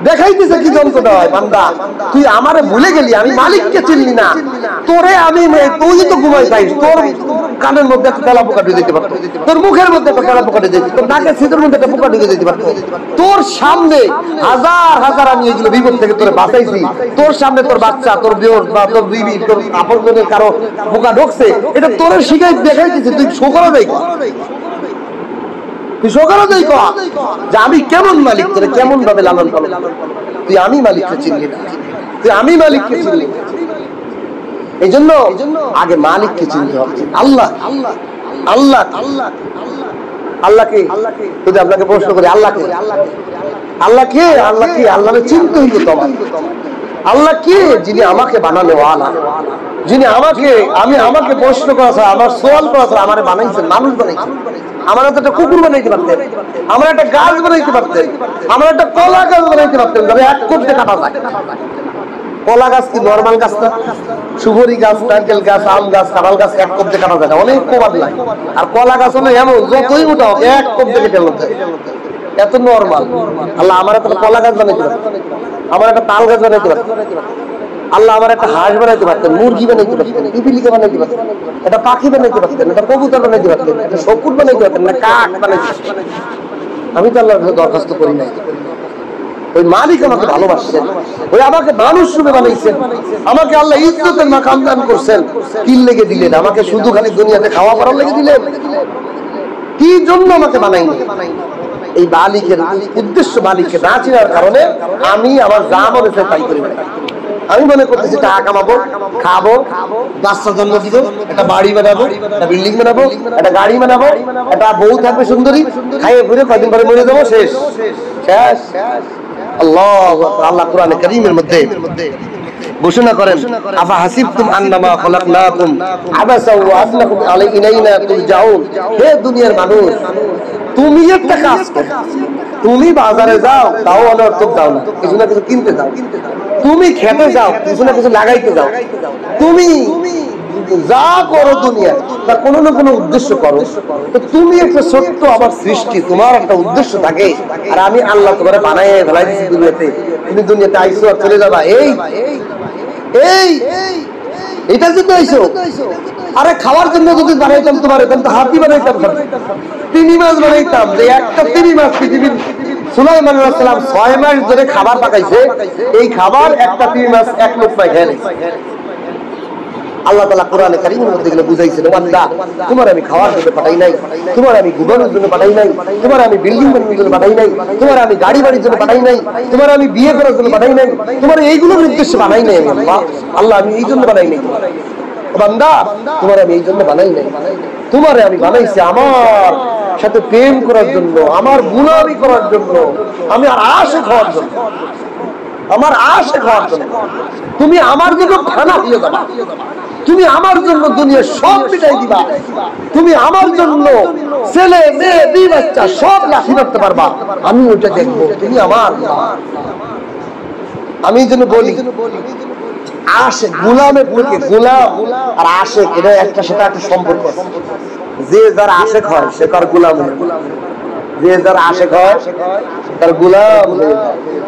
দেখাইতেছে কি যন্ত্রণা হয়। বান্দা, তুই আমারে ভুলে গেলি, আমি মালিককে চিনলি না। তোরে আমি, তুই তো ঘুমাই পাইস, তোর কানের মধ্যে একটা তেলা পোকা ঢুকে যেতে পারতো, তোর মুখের মধ্যে একটা তেলা পোকা ঢুকে যেত, তোর নাকের ছিদ্রের মধ্যে একটা পোকা ঢুকে যেতে পারতো। তোর সামনে হাজার হাজার আমি এগুলো বিপদ থেকে তোরে বাঁচাইছি। তোর সামনে তোর বাচ্চা, তোর বিয়র বা তোর বিবি, তোর আপনজনের কারো পোকা ঢুকছে, এটা তোর শিখাই দেখাইতেছে। তুই শোকরা দেখ, তুই সকালে দেই কয়া যে আমি কেমন মালিক, তোরে কেমন ভাবে লালন পালন। তুই আমি মালিককে চিনলি না, তুই আমি মালিককে চিনলি না। এই জন্য আগে মালিককে চিনতে হবে। আল্লাহ আল্লাহ আল্লাহ আল্লাহকে যদি আপনাকে প্রশ্ন করি, আল্লাহকে আল্লাহ কে? আল্লাহ কি? আল্লাহকে চিনতে হইব তোমার। আল্লাহ কে? যিনি আমাকে বানানো ওয়ালা, যিনি আমাকে প্রশ্ন করা ছাড়া, আমার সওয়াল করা ছাড়া আমারে বানাইছেন, মানুষ বানাইছেন। আমার একটা কুকুর বানাইতে পারতেন, আমার একটা গাছ বানাইতে পারতেন, আমার একটা কলা গাছ বানাইতে পারতেন, তবে এক করতে কাটা যায়। কলা গাছ কি নর্মাল গাছ না? সুপারি গাছ, নারকেল গাছ, আম গাছ, কাঁঠাল গাছ এক করতে কাটা যায় না, অনেক কোবাদ লাগে। আর কলা গাছ হলো এমন, যতই উঠাও এক করতে কেটে মধ্যে, এত নর্মাল। আল্লাহ আমার একটা কলা গাছ বানাইতে পারতেন, আমার একটা তাল গাছ বানাইতে পারতেন। আল্লাহ আমার একটা হাঁস বানাইতে পারতেন, মুরগি বানাইতে পারতেন, পিপিলিকা বানাইতে পারতেন, একটা পাখি বানাইতে পারতেন, একটা কবুতর বানাইতে পারতেন, একটা শকুন বানাইতে পারতেন, না কাক বানাইতে পারতেন। আমি তো আল্লাহর কাছে দরখাস্ত করি নাই। ওই মালিক আমাকে ভালোবাসছেন, ওই আমাকে মানুষ রূপে বানাইছেন, আমাকে আল্লাহ ইজ্জতের মাকাম দান করছেন। কি লেগে দিলেন আমাকে? শুধু খালি দুনিয়াতে খাওয়া পড়ার লেগে দিলেন? কি জন্য আমাকে বানাইনি? এই মালিকের উদ্দেশ্য, মালিককে না চিনার কারণে আমি আমার যা মনে চাই তাই করি। আমি মনে করতেছি টাকা কামাবো, খাবো, বাচ্চা জন্ম দিব, একটা বাড়ি বানাবো, একটা বিল্ডিং বানাবো, একটা গাড়ি বানাবো, একটা বউ থাকবে সুন্দরী, খাইয়ে ঘুরে কয়দিন পরে মরে যাবো, শেষ শেষ। আল্লাহ কোরআনে কারীমের মধ্যে ঘোষণা করেন, আফা হাসিবতুম আন্নামা খলাকনাকুম আবাসা ওয়া আন্নাকুম ইলাইনা তুরজাউন। হে দুনিয়ার মানুষ, তুমি একটা কাজ করো, তুমি বাজারে যাও, তাও অনর্থক যাও না, কিছু না কিছু কিনতে যাও। তুমি খেতে যাও, কিছু না কিছু লাগাইতে যাও। তুমি যা করো দুনিয়ায় তা কোনো না কোনো উদ্দেশ্য করো। তো তুমি একটা ছোট্ট আমার সৃষ্টি, তোমার একটা উদ্দেশ্য থাকে। আর আমি আল্লাহ তোমার বানায় ফেলাই দিচ্ছি দুনিয়াতে, তুমি দুনিয়াতে আইসো আর চলে যাবা। এই এই এটার জন্য আইসো? আরে খাওয়ার জন্য যদি বানাইতাম তোমার, এখন তো হাতি বানাইতাম, তিমি মাছ বানাইতাম। যে একটা তিমি মাছ পৃথিবীর সুলাইমান আলাইহিস সালাম 6 মাস ধরে খাবার পাকাইছে, এই খাবার একটা তিমি মাছ এক লোক পায় খেয়ে। আল্লাহ তাআলা কোরআনে কারীমের মধ্যে এগুলো বুঝাইছেন, বান্দা তোমার আমি খাওয়ার জন্য পাঠাই নাই, তোমার আমি ঘুমানোর জন্য পাঠাই নাই, তোমার আমি বিল্ডিং বানানোর জন্য পাঠাই নাই, তোমার আমি গাড়ি বাড়ির জন্য পাঠাই নাই, তোমার আমি বিয়ে করার জন্য পাঠাই নাই, তোমার এইগুলোর উদ্দেশ্যে বানাই নাই আমি আল্লাহ। আল্লাহ আমি এই জন্য বানাই নাই বান্দা, তোমার আমি এই জন্য বানাই নাই, তোমারে আমি বানাইছি আমার সাথে প্রেম করার জন্য, আমার গুলামি করার জন্য, আমি আর আশিক হওয়ার জন্য, আমার আশিক হওয়ার জন্য। তুমি আমার জন্য খানা হয়ে যাবা, তুমি আমার জন্য দুনিয়া সব মিটাই দিবা, তুমি আমার জন্য ছেলে মেয়ে দুই বাচ্চা সব লাঠি করতে পারবা, আমি ওইটা দেখবো, তুমি আমার। আমি এই জন্য বলি আশিক গোলামের থেকে গোলাম আর আশিক এটা একটা সাথে একটা সম্পর্ক। যে যার আশিক হয় সে তার গোলাম হয়, যে যার আশিক হয় তার গোলাম।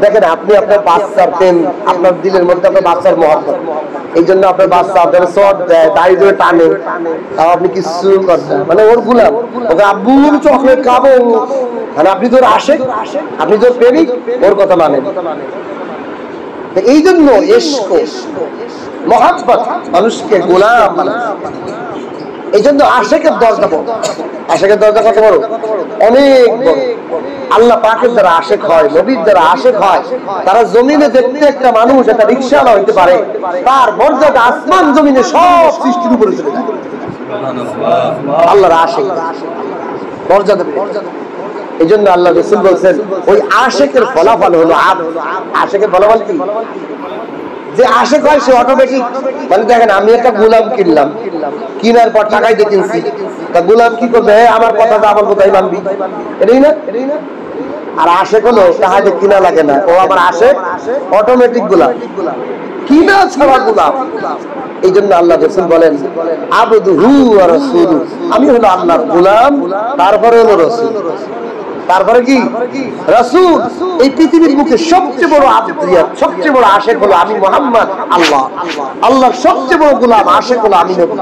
দেখেন আপনি আপনার বাচ্চার প্রেম, আপনার দিলের মধ্যে আপনার বাচ্চার মহব্বত, এই জন্য আপনার বাচ্চা আপনার সব দেয়, দাড়ি ধরে টানে, তাও আপনি কিছু করছেন মানে ওর গোলাম। ওকে আব্বুর চকলেট খাবো, মানে আপনি তোর আশিক, আপনি তোর প্রেমিক, ওর কথা মানেন। এই জন্য ইশক মহব্বত মানুষকে গোলাম বানায়। এই জন্য আশিকের দরজা বড়, আশিকের দরজা কত বড়, অনেক বড়। আল্লাহ পাকের যারা আশিক হয়, নবীর যারা আশিক হয়, তারা জমিনে দেখতে একটা মানুষ একটা রিকশাওয়ালা হইতে পারে, তার মর্যাদা আসমান জমিনে সব সৃষ্টির উপরে চলে যায়। আল্লাহর আশিক মর্যাদা। এই জন্য আল্লাহ রাসূল বলছেন ওই আশিকের ফলাফল হলো আশিকের ফলাফল কি, যে আশিক হয় সে অটোমেটিক, মানে দেখেন আমি একটা গোলাম কিনলাম, কিনার পর টাকাই দিয়ে কিনছি, তা গোলাম কি করবে, আমার কথাটা আমার কোথায় মানবি, এটাই না। আর আশিক হলো টাকা দিয়ে কিনা লাগে না, ও আমার আশিক অটোমেটিক গোলাম, কিনা ছাড়া গোলাম। এই জন্য আল্লাহ রাসূল বলেন আবদুহু ওয়া রাসূলু, আমি হলো আল্লাহর গোলাম, তারপরে হলো রাসূল, তারপরে কি রাসূল। এই পৃথিবীর মুখে সবচেয়ে বড় আবদিয়াত, সবচেয়ে বড় আশিক হলো আমি মুহাম্মদ, আল্লাহ, আল্লাহর সবচেয়ে বড় গোলাম আশিক হলো আমি নবী,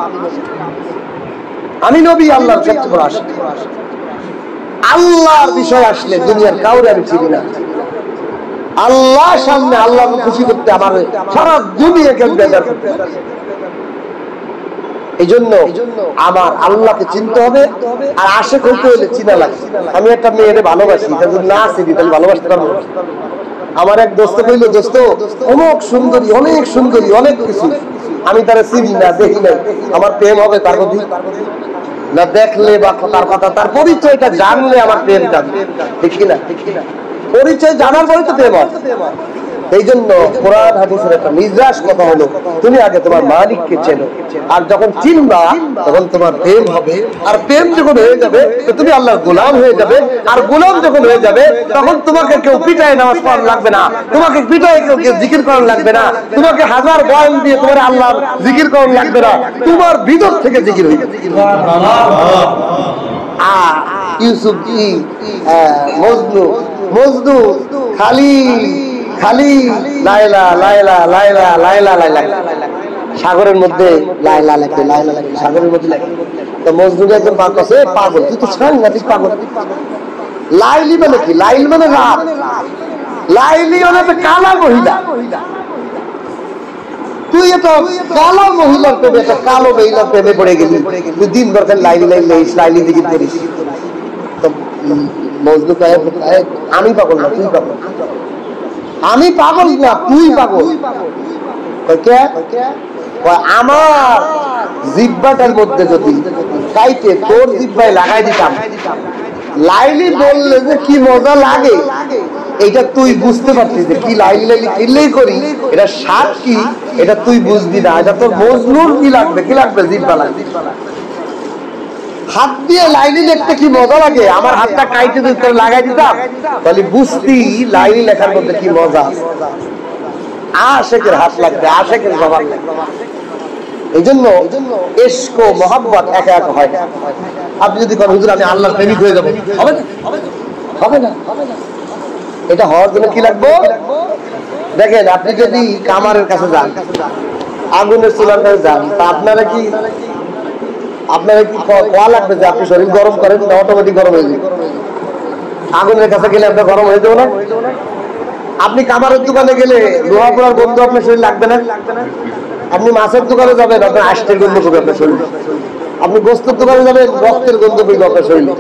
আমি নবী আল্লাহর সবচেয়ে বড় আশিক। আল্লাহর বিষয় আসলে দুনিয়ার কাউরে আমি চিনি না, আল্লাহ সামনে আল্লাহকে খুশি করতে আমার সারা দুনিয়াকে বেজার করতে। এই জন্য আমার আল্লাহকে চিনতে হবে, আর আশিক হইতে হলে চিনা লাগে। আমি একটা মেয়েরে ভালোবাসি, না চিনি তাহলে ভালোবাসতে পারবো। আমার এক দোস্ত কইলো, দোস্ত অনেক সুন্দরী, অনেক সুন্দরী, অনেক কিছু, আমি তারা চিনি না, দেখি নাই, আমার প্রেম হবে তার প্রতি না দেখলে বা তার কথা, তার পরিচয়টা জানলে আমার প্রেম জানবে, দেখি না, পরিচয় জানার পরে তো প্রেম হয়। এই জন্য কোরআন হাদিসের একটা নির্যাস কথা হলো, তুমি আগে তোমার মালিককে চেনো, আর যখন চিনবা তখন তোমার প্রেম হবে, আর প্রেম যখন হয়ে যাবে তো তুমি আল্লাহর গোলাম হয়ে যাবে, আর গোলাম যখন হয়ে যাবে তখন তোমাকে কেউ পিটায় নামাজ পড়ানো লাগবে না, তোমাকে পিটায় কেউ জিকির করানো লাগবে না, তোমাকে হাজার বয়ান দিয়ে তোমার আল্লাহর জিকির করানো লাগবে না, তোমার ভিতর থেকে জিকির হয়ে যাবে। ইউসুফ কি মজনু খালি খালি লাইলা লাইলা লাইলা লাইলা লাইলা, সাগরের মধ্যে লাইলা লাগে, লাইলা লাগে, সাগরের মধ্যে লাগে। তো মজনু একজন কাছে, পাগল, তুই তো সাংঘাতিক পাগল। লাইলি মানে কি, লাইল মানে রাত, লাইলি মানে কালা মহিলা, তুই এটা কালো মহিলার প্রেমে, একটা কালো মহিলার প্রেমে পড়ে গেলি, তুই দিন দরকার লাইলি লাইলি লাইলি দিকে করিস। তো মজনু কয়ে আমি পাগল না, তুই পাগল, আমি পাগল না তুই পাগল। আমার জিহ্বাটার মধ্যে যদি কাইতে তোর জিহ্বায় লাগাই দিতাম, লাইলি বললে যে কি মজা লাগে এটা তুই বুঝতে পারছিস, যে কি লাইলি লাইলি কিনলেই করি, এটা স্বাদ কি এটা তুই বুঝবি না, এটা তোর মজনুর কি লাগবে, কি লাগবে, জিহ্বা লাগবে। হাত দিয়ে লাইলি লিখতে কি মজা লাগে, আমার হাতটা কাইতে যদি তোর লাগাই দিতাম তাহলে বুঝতি লাইলি লেখার মধ্যে কি মজা। আশিকের হাত লাগবে, আশিকের জবান লাগবে। এই জন্য ইশক ও মহব্বত একা একা হয় না। আপনি যদি কোন হুজুর আমি আল্লাহর প্রেমিক হয়ে যাব, হবে না, হবে না। এটা হওয়ার জন্য কি লাগবে, দেখেন আপনি যদি কামারের কাছে যান, আগুনের চুলার কাছে যান, তা আপনারা কি কোয়া লাগবে যে আপনি শরীর গরম করেন, অটোমেটিক গরম হয়ে যাবে। আগুনের কাছে গেলে আপনার গরম হয়ে যাবে না। আপনি কামারের দোকানে গেলে লোহা পোড়ার বন্ধু আপনার শরীর লাগবে না, আপনি মাছের দোকানে যাবেন, আপনার আষ্টের গন্ধ করবে আপনার শরীরে। আপনি গোস্তের দোকানে যাবেন, রক্তের গন্ধ করবে আপনার শরীরে।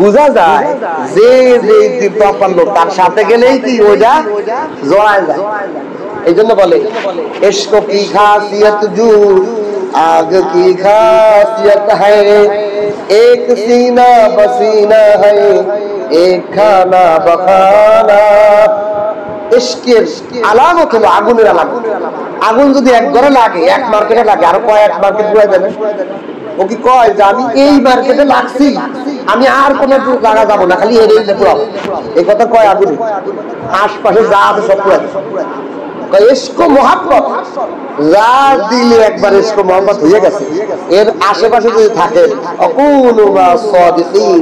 বুঝা যায় যে প্রপার লোক, তার সাথে গেলেই কি ওইটা জড়ায় যায়। এই জন্য বলে ইশক কি খাসিয়ত জু आग की खासियत है, एक सीना पसीना है, एक खाना बखाना। इश्केर আলামত হলো আগুনের আলামত। আগুন যদি এক ঘরে লাগে, এক মার্কেটে লাগে, আর কয়েক মার্কেট ঘুরে যাবে। ও কি কয় যে আমি এই মার্কেটে লাগছি, আমি আর কোন জায়গা যাবো না, খালি এর পুরাবো, এই কথা কয় আগুন। আশপাশে যা আছে সব পুরা ইশক মোহাব্বত যা দিলে একবার ইশক মোহাব্বত হয়ে গেছে, এর আশেপাশে যদি থাকে অকুনু মা সাদিকিন,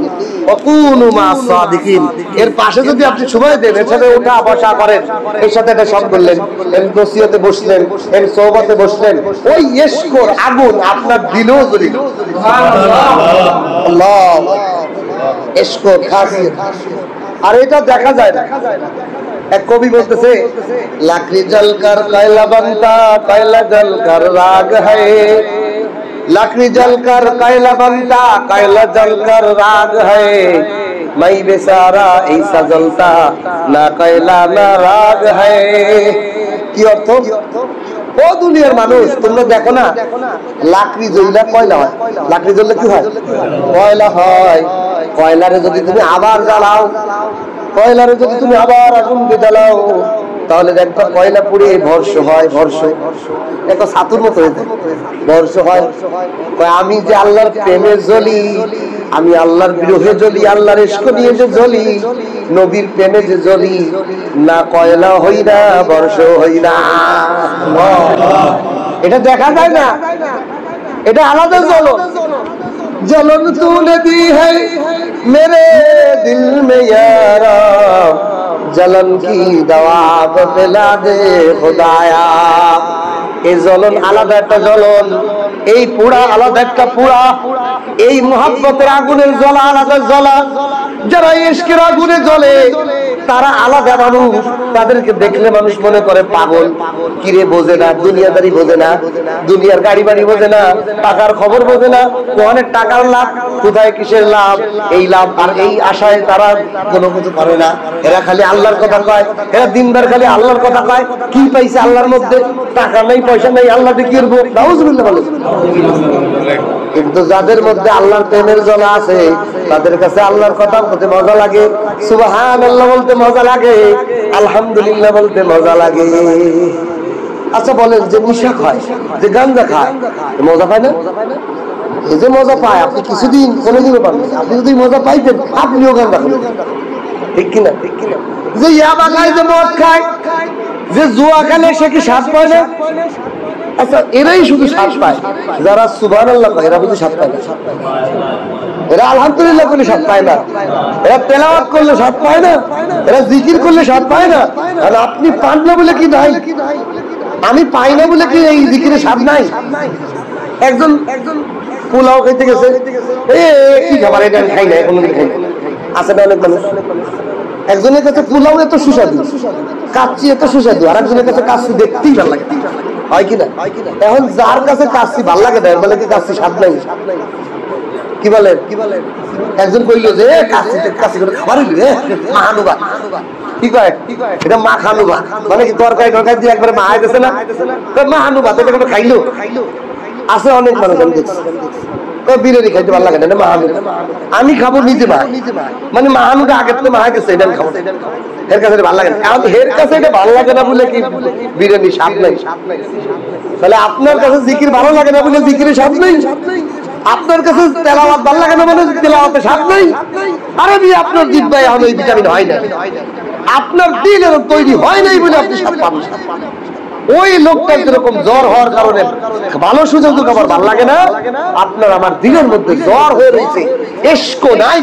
অকুনু মা সাদিকিন, এর পাশে যদি আপনি সময় দেন, এর সাথে উঠা বসা করেন, এর সাথে একটা সব করলেন, এর নসিহতে বসলেন, এর সোহবতে বসলেন, ওই ইশকর আগুন আপনার দিলেও জ্বলিল। আল্লাহ ইশকর খাসিয়ত। আর এটা দেখা যায় না। এক কবি বলতেছে লাকড়ি জলকর কয়লা बनता, কয়লা জলকর রাগ है, लकड़ी जलकर कयला बनता, कयला जलकर राग है, मैं बेचारा ऐसा जलता ना कयला ना राग है। কি অর্থ? ও দুনিয়ার মানুষ, তোমরা দেখো না লাকড়ি জ্বললে কয়লা হয়, লাকড়ি জ্বললে কি হয়? কয়লা হয়। কয়লারে যদি তুমি আবার জ্বালাও, কয়লারে যদি তুমি আবার আগুন দিয়ে জ্বালাও, তাহলে দেখবা কয়লা পুড়ে ভর্ষ হয়, ভর্ষ একটা ছাতুর মতো হয়ে যায়, ভর্ষ হয়। আমি যে আল্লাহর প্রেমে জ্বলি, আমি আল্লাহর বিরহে জ্বলি, আল্লাহর ইশক নিয়ে যে জ্বলি, নবীর প্রেমে যে জ্বলি, না কয়লা হই না, ভর্ষ হই না। এটা দেখা যায় না, এটা আলাদা জ্বলন। जलन तूने दी है मेरे दिल में यारा, जलन की दवा पिला दे खुदाया। এই জ্বলন আলাদা একটা জ্বলন, এই পোড়া আলাদা একটা পোড়া, এই মুহাব্বতের আগুনের জ্বলা আলাদা জ্বলা। যারা ইশকের আগুনে জ্বলে তারা আলাদা মানুষ, তাদেরকে দেখলে মানুষ মনে করে পাগল। কিরে বোঝে না, দুনিয়াদারি বোঝে না, দুনিয়ার গাড়ি বাড়ি বোঝে না, টাকার খবর বোঝে না, অনেক টাকার লাভ, কোথায় কিসের লাভ, এই লাভ আর এই আশায় তারা কোনো কিছু করে না। এরা খালি আল্লাহর কথা কয়, এরা দিনদার খালি আল্লাহর কথা কয়। কি পাইছে আল্লাহর মধ্যে? টাকা নাই, পয়সা নাই, আল্লাহ দিয়ে কি করবো? নাউজুবিল্লাহ বলে। কিন্তু যাদের মধ্যে আল্লাহর প্রেমের জ্বালা আছে, তাদের কাছে আল্লাহর কথা বলতে মজা লাগে, সুবহানাল্লাহ বলতে মজা লাগে, আলহামদুলিল্লাহ বলতে মজা লাগে। আচ্ছা বলেন, যে নিশা খায়, যে গাঞ্জা খায়, মজা পায় না? এই যে মজা পায়, আপনি কিছুদিন কোনোদিনও পাবেন। আপনি যদি মজা পাইতেন, আপনিও গাঞ্জা খাবেন, ঠিক কিনা? ঠিক কিনা? যে ইয়াবা খায়, যে মদ খায়, যে জুয়া খেলে, সে কি স্বাদ পায় না? আচ্ছা এরাই শুধু স্বাদ পায়, যারা সুবহানাল্লাহ কয় এরা বুঝি স্বাদ পায় না? এরা আলহামদুলিল্লাহ করলে স্বাদ পায় না, এরা তেলাওয়াত করলে স্বাদ পায় না, এরা জিকির করলে স্বাদ পায় না। আর আপনি পান না বলে কি নাই? আমি পাই না বলে কি এই জিকিরে স্বাদ নাই? একজন পোলাও খাইতে গেছে, কি খাবার এটা আমি খাই না, এখন খাই না, আছে না অনেক মানুষ। একজনের কাছে পোলাও এত সুস্বাদু, কাচ্চি এত সুস্বাদু, আর একজনের কাছে কাচ্চি দেখতেই ভালো লাগে, হয় কিনা? এখন যার কাছে কাচ্চি ভালো লাগে না, বলে কি কাচ্চি স্বাদ নাই? কি বলেন? একজন কইলো যে কাচ্চি করে খাবার হইল, মাহানুবা। কি কয়? এটা মা খানুবা, মানে কি তরকারি টরকারি দিয়ে একবারে মা আইতেছে না, মাহানুবা। এটা কোনো খাইলো আছে অনেক মানুষ, আমি দেখছি বিরিয়ানি খাইতে ভালো লাগে না, মাহানুবা আমি খাবো নিজে, মা মানে মাহানুটা আগের তো মাহা গেছে, এটা আমি খাবো, এর কাছে ভালো লাগে না। এখন এর কাছে এটা ভালো লাগে না বলে কি বিরিয়ানি স্বাদ নাই? তাহলে আপনার কাছে জিকির ভালো লাগে না বলে জিকিরের স্বাদ নেই, আপনার কাছে তেলাওয়াত ভালো লাগে না মানে তেলাওয়াতের স্বাদ নেই। আরে আপনার জিহ্বায় এখন এই ভিটামিন হয় না, আপনার দিল তৈরি হয় নাই বলে আপনি স্বাদ পাবেন। ওই লোকটা যেরকম জ্বর হওয়ার কারণে ভালো সুযোগ আমার ভালো লাগে না, আপনার আমার দিলের মধ্যে জ্বর হয়ে রয়েছে, ইশক নাই,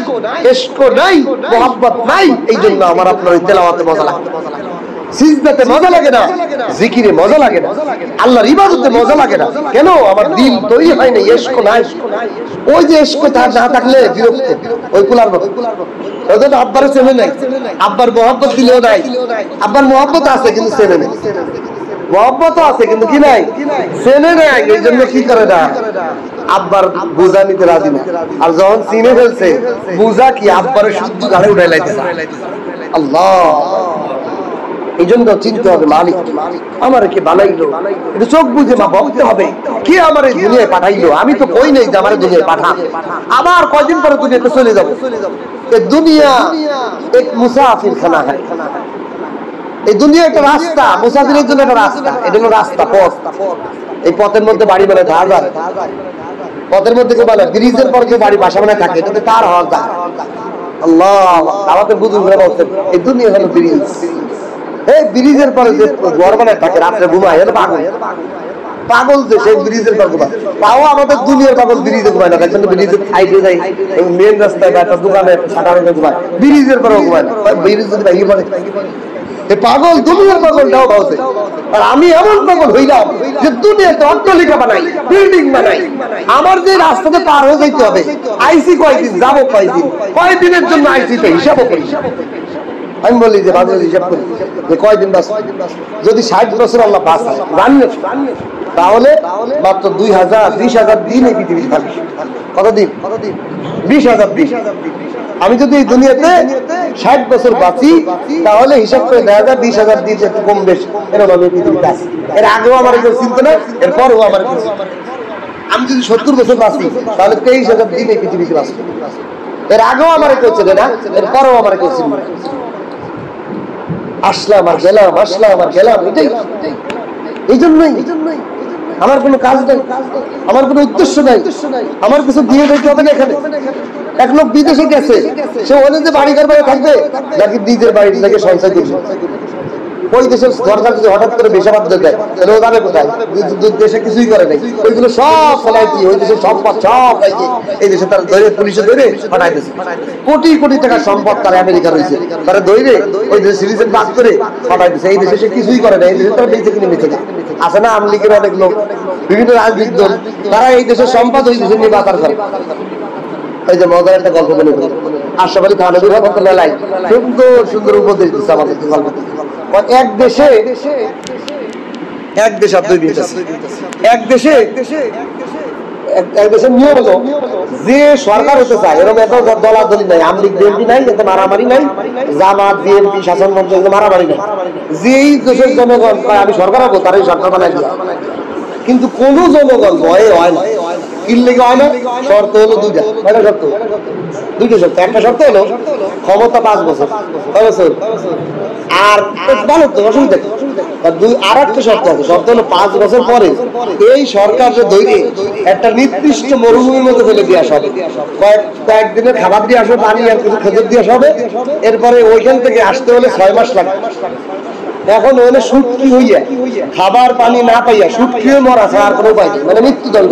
ইশক নাই, মুহাব্বত নাই। এই জন্য আমার আপনার ওই তেলাওয়াতে মজা লাগে, সিজদাতে মজা লাগে না, জিকিরে মজা লাগে না, আল্লাহর ইবাদতে মজা লাগে না। কেন? আমার দিল তৈরি হয় না, ইশক নাই। ওই যে ইশক না থাকলে বিরক্ত, ওই কুলার মতো। ওই আব্বার চেনে নাই, আব্বার মুহাব্বত দিলেও নাই, আব্বার মুহাব্বত আছে কিন্তু চেনে নাই। মহব্বত আছে কিন্তু কি নাই, চেনে নাই, এই জন্য কি করে না, আব্বার বোঝা নিতে রাজি না। আর যখন চিনে ফেলছে বোঝা কি আব্বারে শুদ্ধ গাড়ি উঠাই লাইতেছে। আল্লাহ, এই জন্য চিনতে হবে মালিক আমার কে বানাইলো, এটা চোখ বুঝে মা ভাবতে হবে কে আমার এই দুনিয়ায় পাঠাইলো। আমি তো কই নাই যে আমার দুনিয়ায় পাঠা, আবার কয়দিন পরে দুনিয়াতে চলে যাবো। এই দুনিয়া এক মুসাফির খানা হয়, এই দুনিয়া একটা রাস্তা, মুসাফিরের জন্য একটা রাস্তা, এটা হলো রাস্তা, পথ। এই পথের মধ্যে বাড়ি বানায় থাকা যায়, পথের মধ্যে কেউ বানায়, ব্রিজের পর কেউ বাড়ি বাসা বানায় থাকে, এটাতে তার হওয়া যায়। আল্লাহ, আমাদের বুঝুন বলছেন এই দুনিয়া হলো ব্রিজ। এই ব্রিজের পরে যে ঘর বানায় থাকে, রাত্রে ঘুমায়, এটা পাগল, পাগল যে সেই ব্রিজের পর ঘুমায়। তাও আমাদের দুনিয়ার পাগল ব্রিজে ঘুমায় না, কিন্তু ব্রিজের সাইডে যাই, মেন রাস্তায় বা একটা দোকানে সাঁটারে ঘুমায়, ব্রিজের পরেও ঘুমায় না। ব্রিজ যদি ভেঙে পড়ে, এই পাগল দুনিয়ার পাগলটাও ভাবছে। আর আমি এমন পাগল হইলাম যে দুনিয়াতে অট্টালিকা বানাই, বিল্ডিং বানাই, আমার যে রাস্তাতে পার হয়ে যাইতে হবে, আইসি কয়দিন, যাবো কয়দিন, কয়দিনের জন্য আইসিতে হিসাবও করি। আমি বলি যে বাজারে হিসাব করি যে কয়দিন বাস, যদি 60 বছর আল্লাহ বাস জানিয়ে তাহলে মাত্র 2000 দিন এই পৃথিবীতে থাকবে। কতদিন? 20,000 দিন। আমি যদি এই দুনিয়াতে 60 বছর বাঁচি তাহলে হিসাব করে দেখা যায় 20,000 দিন একটু কম বেশি এরকম আমি পৃথিবীতে আছি। এর আগেও আমার কেউ চিনতো না, এরপরেও আমার কেউ। আমি যদি 70 বছর বাঁচি তাহলে 23,000 দিন এই পৃথিবীতে বাঁচবো। এর আগেও আমার কেউ চেনে না, এরপরেও আমার কেউ চিনবে না। আসলাম আর গেলাম, আসলাম আর গেলাম, এটাই। এই জন্যই আমার কোনো কাজ নাই, আমার কোনো উদ্দেশ্য নাই, আমার কিছু দিয়ে দিতে হবে না। এখানে এক লোক বিদেশে গেছে, সে ওখানে যে বাড়ি ঘর বাড়ি থাকবে নাকি নিজের বাড়িতে থেকে সঞ্চয় করবে। ওই দেশের সরকার যদি হঠাৎ করে বেসাবাদ দেয় তাহলে ও যাবে কোথায়? দেশে কিছুই করে নাই, ওইগুলো সব ফলাইছি, ওই দেশের সম্পদ সব এই দেশে তারা ধরে, পুলিশে ধরে ফাটাই দিয়েছে। কোটি কোটি টাকার সম্পদ তারা আমেরিকা রয়েছে, তারা ধরে ওই দেশে সিরিজের বাদ করে ফাটাই দিয়েছে। এই দেশে সে কিছুই করে না, এই দেশে তারা বেঁচে কিনে বেঁচে আছে না। আওয়ামী লীগের অনেক লোক, বিভিন্ন রাজনৈতিক দল, তারা এই দেশের সম্পদ ওই দেশে নিয়ে বাতার করে। এই যে মজার একটা গল্প বলে দিল, আশরাফ আলী থানভী রহমাতুল্লাহ সুন্দর সুন্দর উপদেশ দিচ্ছে আমাদের গল্প। এক দেশে নিয়ম হলো যে সরকার হতে চায় এরকম এত দলাদলি নাই, আওয়ামী লীগ বিএনপি নাই, এত মারামারি নাই, জামাত বিএনপি শাসন মন্ত্রী মারামারি নাই। যেই দেশের জনগণ আমি সরকার হবো তারই সরকার বানাই দিয়া। কিন্তু কোন জনগণ ভয়ে হয় না। কি লেগে হয় না? শর্ত হলো দুইটা। কয়টা শর্ত? দুইটা শর্ত। একটা শর্ত হলো ক্ষমতা 5 বছর, আর ভালো তো অসুবিধা। আর একটা শর্ত আছে, শর্ত হলো 5 বছর পরে এই সরকার যে ধরে একটা নির্দিষ্ট মরুভূমির মধ্যে ফেলে দিয়ে আসা হবে, কয়েকদিনের খাবার দিয়ে আসবে, পানি আর কিছু খেজুর দিয়ে আসা হবে। এরপরে ওইখান থেকে আসতে হলে 6 মাস লাগবে। এখন ওখানে সুটকি হইয়া খাবার পানি না পাইয়া সুটকি হয়ে মরা ছাড়া আর কোনো উপায় নেই, মানে মৃত্যুদণ্ড।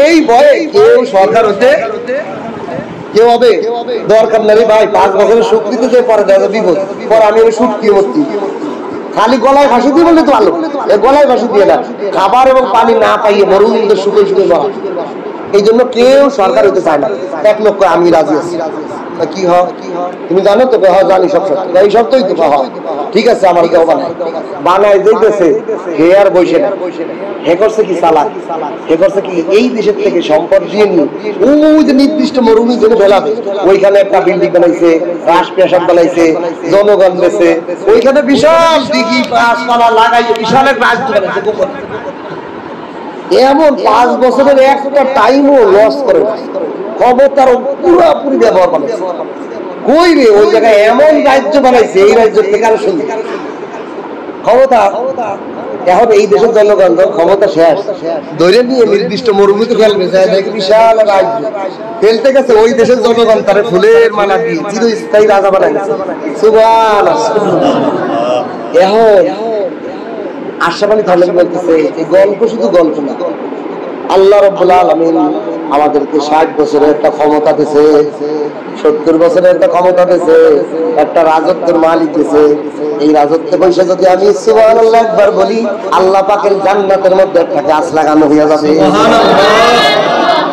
এই ভয়ে কেউ সরকার হতে কেউ হবে দরকার নেই ভাই। 5 বছরের সুটকিতে যে পরে দেখা বিপদ, পরে আমি সুটকি মরছি। খালি গলায় ফাঁসি দিয়ে বললে তো ভালো, গলায় ফাঁসি দিয়ে না, খাবার এবং পানি না পাইয়ে মরুভূমিতে শুকে শুকে মরা। এই জন্য কেউ সরকার হতে চায় না। এক লোক আমি রাজি আছি। কি হয় তুমি জানো তো? জানি সব সত্য, এই সত্যই তো হয়। ঠিক আছে, আমার কেউ বানায় দেখতেছে, হে আর বসে না, হে করছে কি চালাক, হে করছে কি এই দেশের থেকে সম্পদ দিয়ে নিয়ে ওই যে নির্দিষ্ট মরুভূমি জন্য ফেলাবে, ওইখানে একটা বিল্ডিং বানাইছে, রাজপ্রাসাদ বানাইছে, জনগণ বেছে, ওইখানে বিশাল দিঘি গাছপালা লাগাইছে, বিশাল এক রাজ্য বানাইছে। এমন 5 বছরের একটা টাইমও লস করে ক্ষমতার পুরোপুরি ব্যবহার বানাইছে। কই রে ওই জায়গায় এমন রাজ্য বানাইছে, এই রাজ্য থেকে আরো সুন্দর ক্ষমতা। এখন এই দেশের জনগণ ক্ষমতা শেষ, ধরে নিয়ে নির্দিষ্ট মরুভূমিতে ফেলবে, বিশাল রাজ্য ফেলতে গেছে। ওই দেশের জনগণ তারে ফুলের মালা দিয়ে চিরস্থায়ী রাজা বানাইছে। সুবহানাল্লাহ। এখন আশরাফ আলী থানভী বলতেছে এই গল্প শুধু গল্প না, আল্লাহ রাব্বুল আলামিন আমাদেরকে 60 বছরের একটা ক্ষমতা দিয়েছে, 70 বছরের একটা ক্ষমতা দিয়েছে, একটা রাজত্বের মালিক দিয়েছে। এই রাজত্বে বসে যদি আমি সুবহানাল্লাহ একবার বলি, আল্লাহ পাকের জান্নাতের মধ্যে একটা গাছ লাগানো হয়ে যাবে।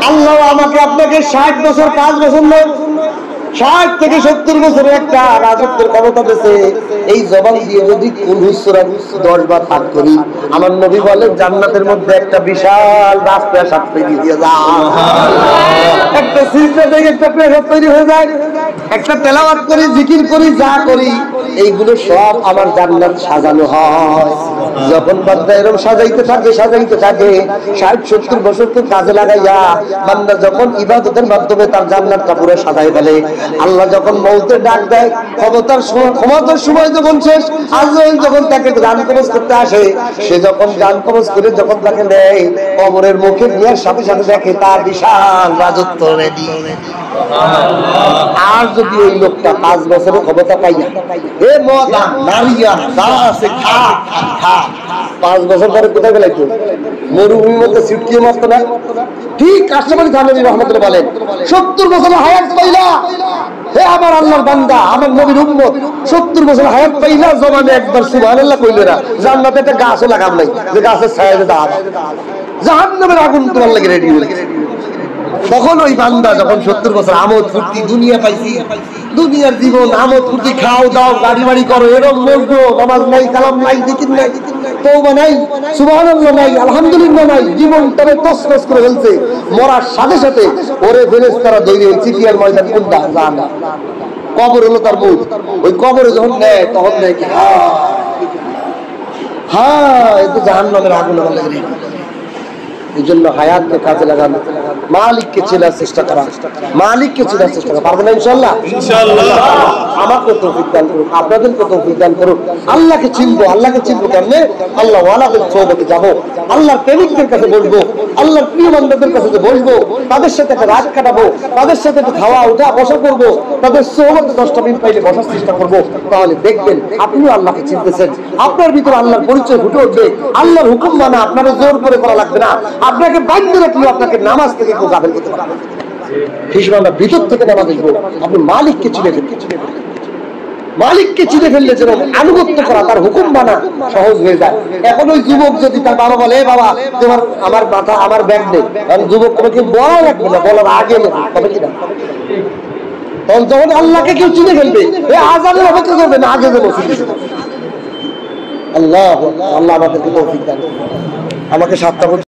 আল্লাহ আমাকে আপনাকে 60 বছর 5 বছর নয়, 60 থেকে 70 বছরের একটা রাজত্বের ক্ষমতা দিয়েছে। এই জবান দিয়ে যদি কুল সূরা 10 বার পাঠ করি, আমার নবী বলে জান্নাতের মধ্যে একটা বিশাল রাস্তা সাথে দিয়ে যায়। একটা সিজদা থেকে একটা প্রেসার তৈরি হয়ে যায়, একটা তেলাওয়াত করি, জিকির করি, যা করি এইগুলো সব আমার জান্নাত সাজানো হয়। যখন বান্দা এরকম সাজাইতে থাকে 60-70 বছর তো কাজে লাগাইয়া বান্দা যখন ইবাদতের মাধ্যমে তার জান্নাতটা পুরো সাজাই ফেলে, আল্লাহ যখন মউতের ডাক দেয়, ক্ষমতার সময় যখন শেষ, আজরাইল যখন তাকে জান কবজ করতে আসে, সে যখন জান কবজ করে যখন তাকে নেয়, কবরের মুখে নেওয়ার সাথে সাথে দেখে তার বিশাল রাজত্ব রেডি। আর যদি ওই লোকটা 5 বছরের ক্ষমতা পাইয়া এ মদা নারিয়া যা আছে খা খা, 5 বছর পরে কোথায় গেল? মরুভূমির মধ্যে ছিটকিয়ে মারতো না? ঠিক আশরাফ থানভী রহমাতুল্লাহ বলেন 70 বছর হায়াত পাইলা, হে আমার আল্লাহর বান্দা, আমার নবীর উম্মত, 70 বছর হায়াত পাইলা, জবানে একবার সুবহানাল্লাহ কইলে না, জান্নাতে একটা গাছও লাগাম নাই যে গাছের ছায়াতে দাঁড়াবে, জাহান্নামের আগুন তোমার লাগে রেডি হয়ে গেছে। তখন ওই বান্দা যখন 70 বছর আমোদ ফুর্তি দুনিয়া পাইছি, দুনিয়ার জীবন আমোদ ফুর্তি, খাও দাও গাড়ি বাড়ি করো, এরকম মরবো, নামাজ নাই, কালাম নাই, জিকির নাই, তওবা নাই, সুবহানাল্লাহ নাই, আলহামদুলিল্লাহ নাই, জীবনটাকে তছনছ করে ফেলছে। মরার সাথে সাথে ওরে ফেরেশতারা দৌড়ে ওই চিতিয়ার ময়দান কোনটা জানা, কবর হলো তার মুখ। ওই কবরে যখন নেয় তখন নেয় কি হ্যাঁ এ তো জাহান্নামের আগুন লাগে। এই জন্য হায়াতকে কাজে লাগানো, মালিককে চেনার চেষ্টা করা, মালিককে চেনার চেষ্টা করা। পারবেন না ইনশাআল্লাহ? আমাকে তৌফিক দান করুন, আপনাদেরকে তৌফিক দান করুন। আল্লাহকে চিনবো, আল্লাহকে চিনবো কেমনে? আল্লাহ ওয়ালাদের সোহবতে যাবো, আল্লাহর প্রেমিকদের কাছে বসবো, আল্লাহর প্রিয় বান্দাদের কাছে বসবো, তাদের সাথে একটা রাত কাটাবো, তাদের সাথে একটু খাওয়া উঠা বসা করবো, তাদের সোহবতে 10টা মিনিট পাইলে বসার চেষ্টা করবো। তাহলে দেখবেন আপনিও আল্লাহকে চিনতেছেন, আপনার ভিতরে আল্লাহর পরিচয় ফুটে উঠবে। আল্লাহর হুকুম মানা আপনারা জোর করে করা লাগবে না, আপনাকে বাধ্য রাখলেও আপনাকে নামাজ থেকে কেউ গাফেল করতে পারবে না। হিসেবে আমরা ভিতর থেকে নামাজ দেখবো, আপনি মালিককে চিনে ফেলবেন। মালিককে চিনে ফেললে যেন আনুগত্য করা, তার হুকুম মানা সহজ হয়ে যায়। এখন ওই যুবক যদি তার বাবা বলে, বাবা তোমার আমার মাথা আমার ব্যাগ নেই, কারণ যুবক তোমাকে বলা লাগবে না, বলার আগে তবে কিনা, তখন যখন আল্লাহকে কেউ চিনে ফেলবে, আজানের অপেক্ষা করবে না, আগে দেবো। আল্লাহ আল্লাহ আমাদেরকে তৌফিক দান। আমাকে 7টা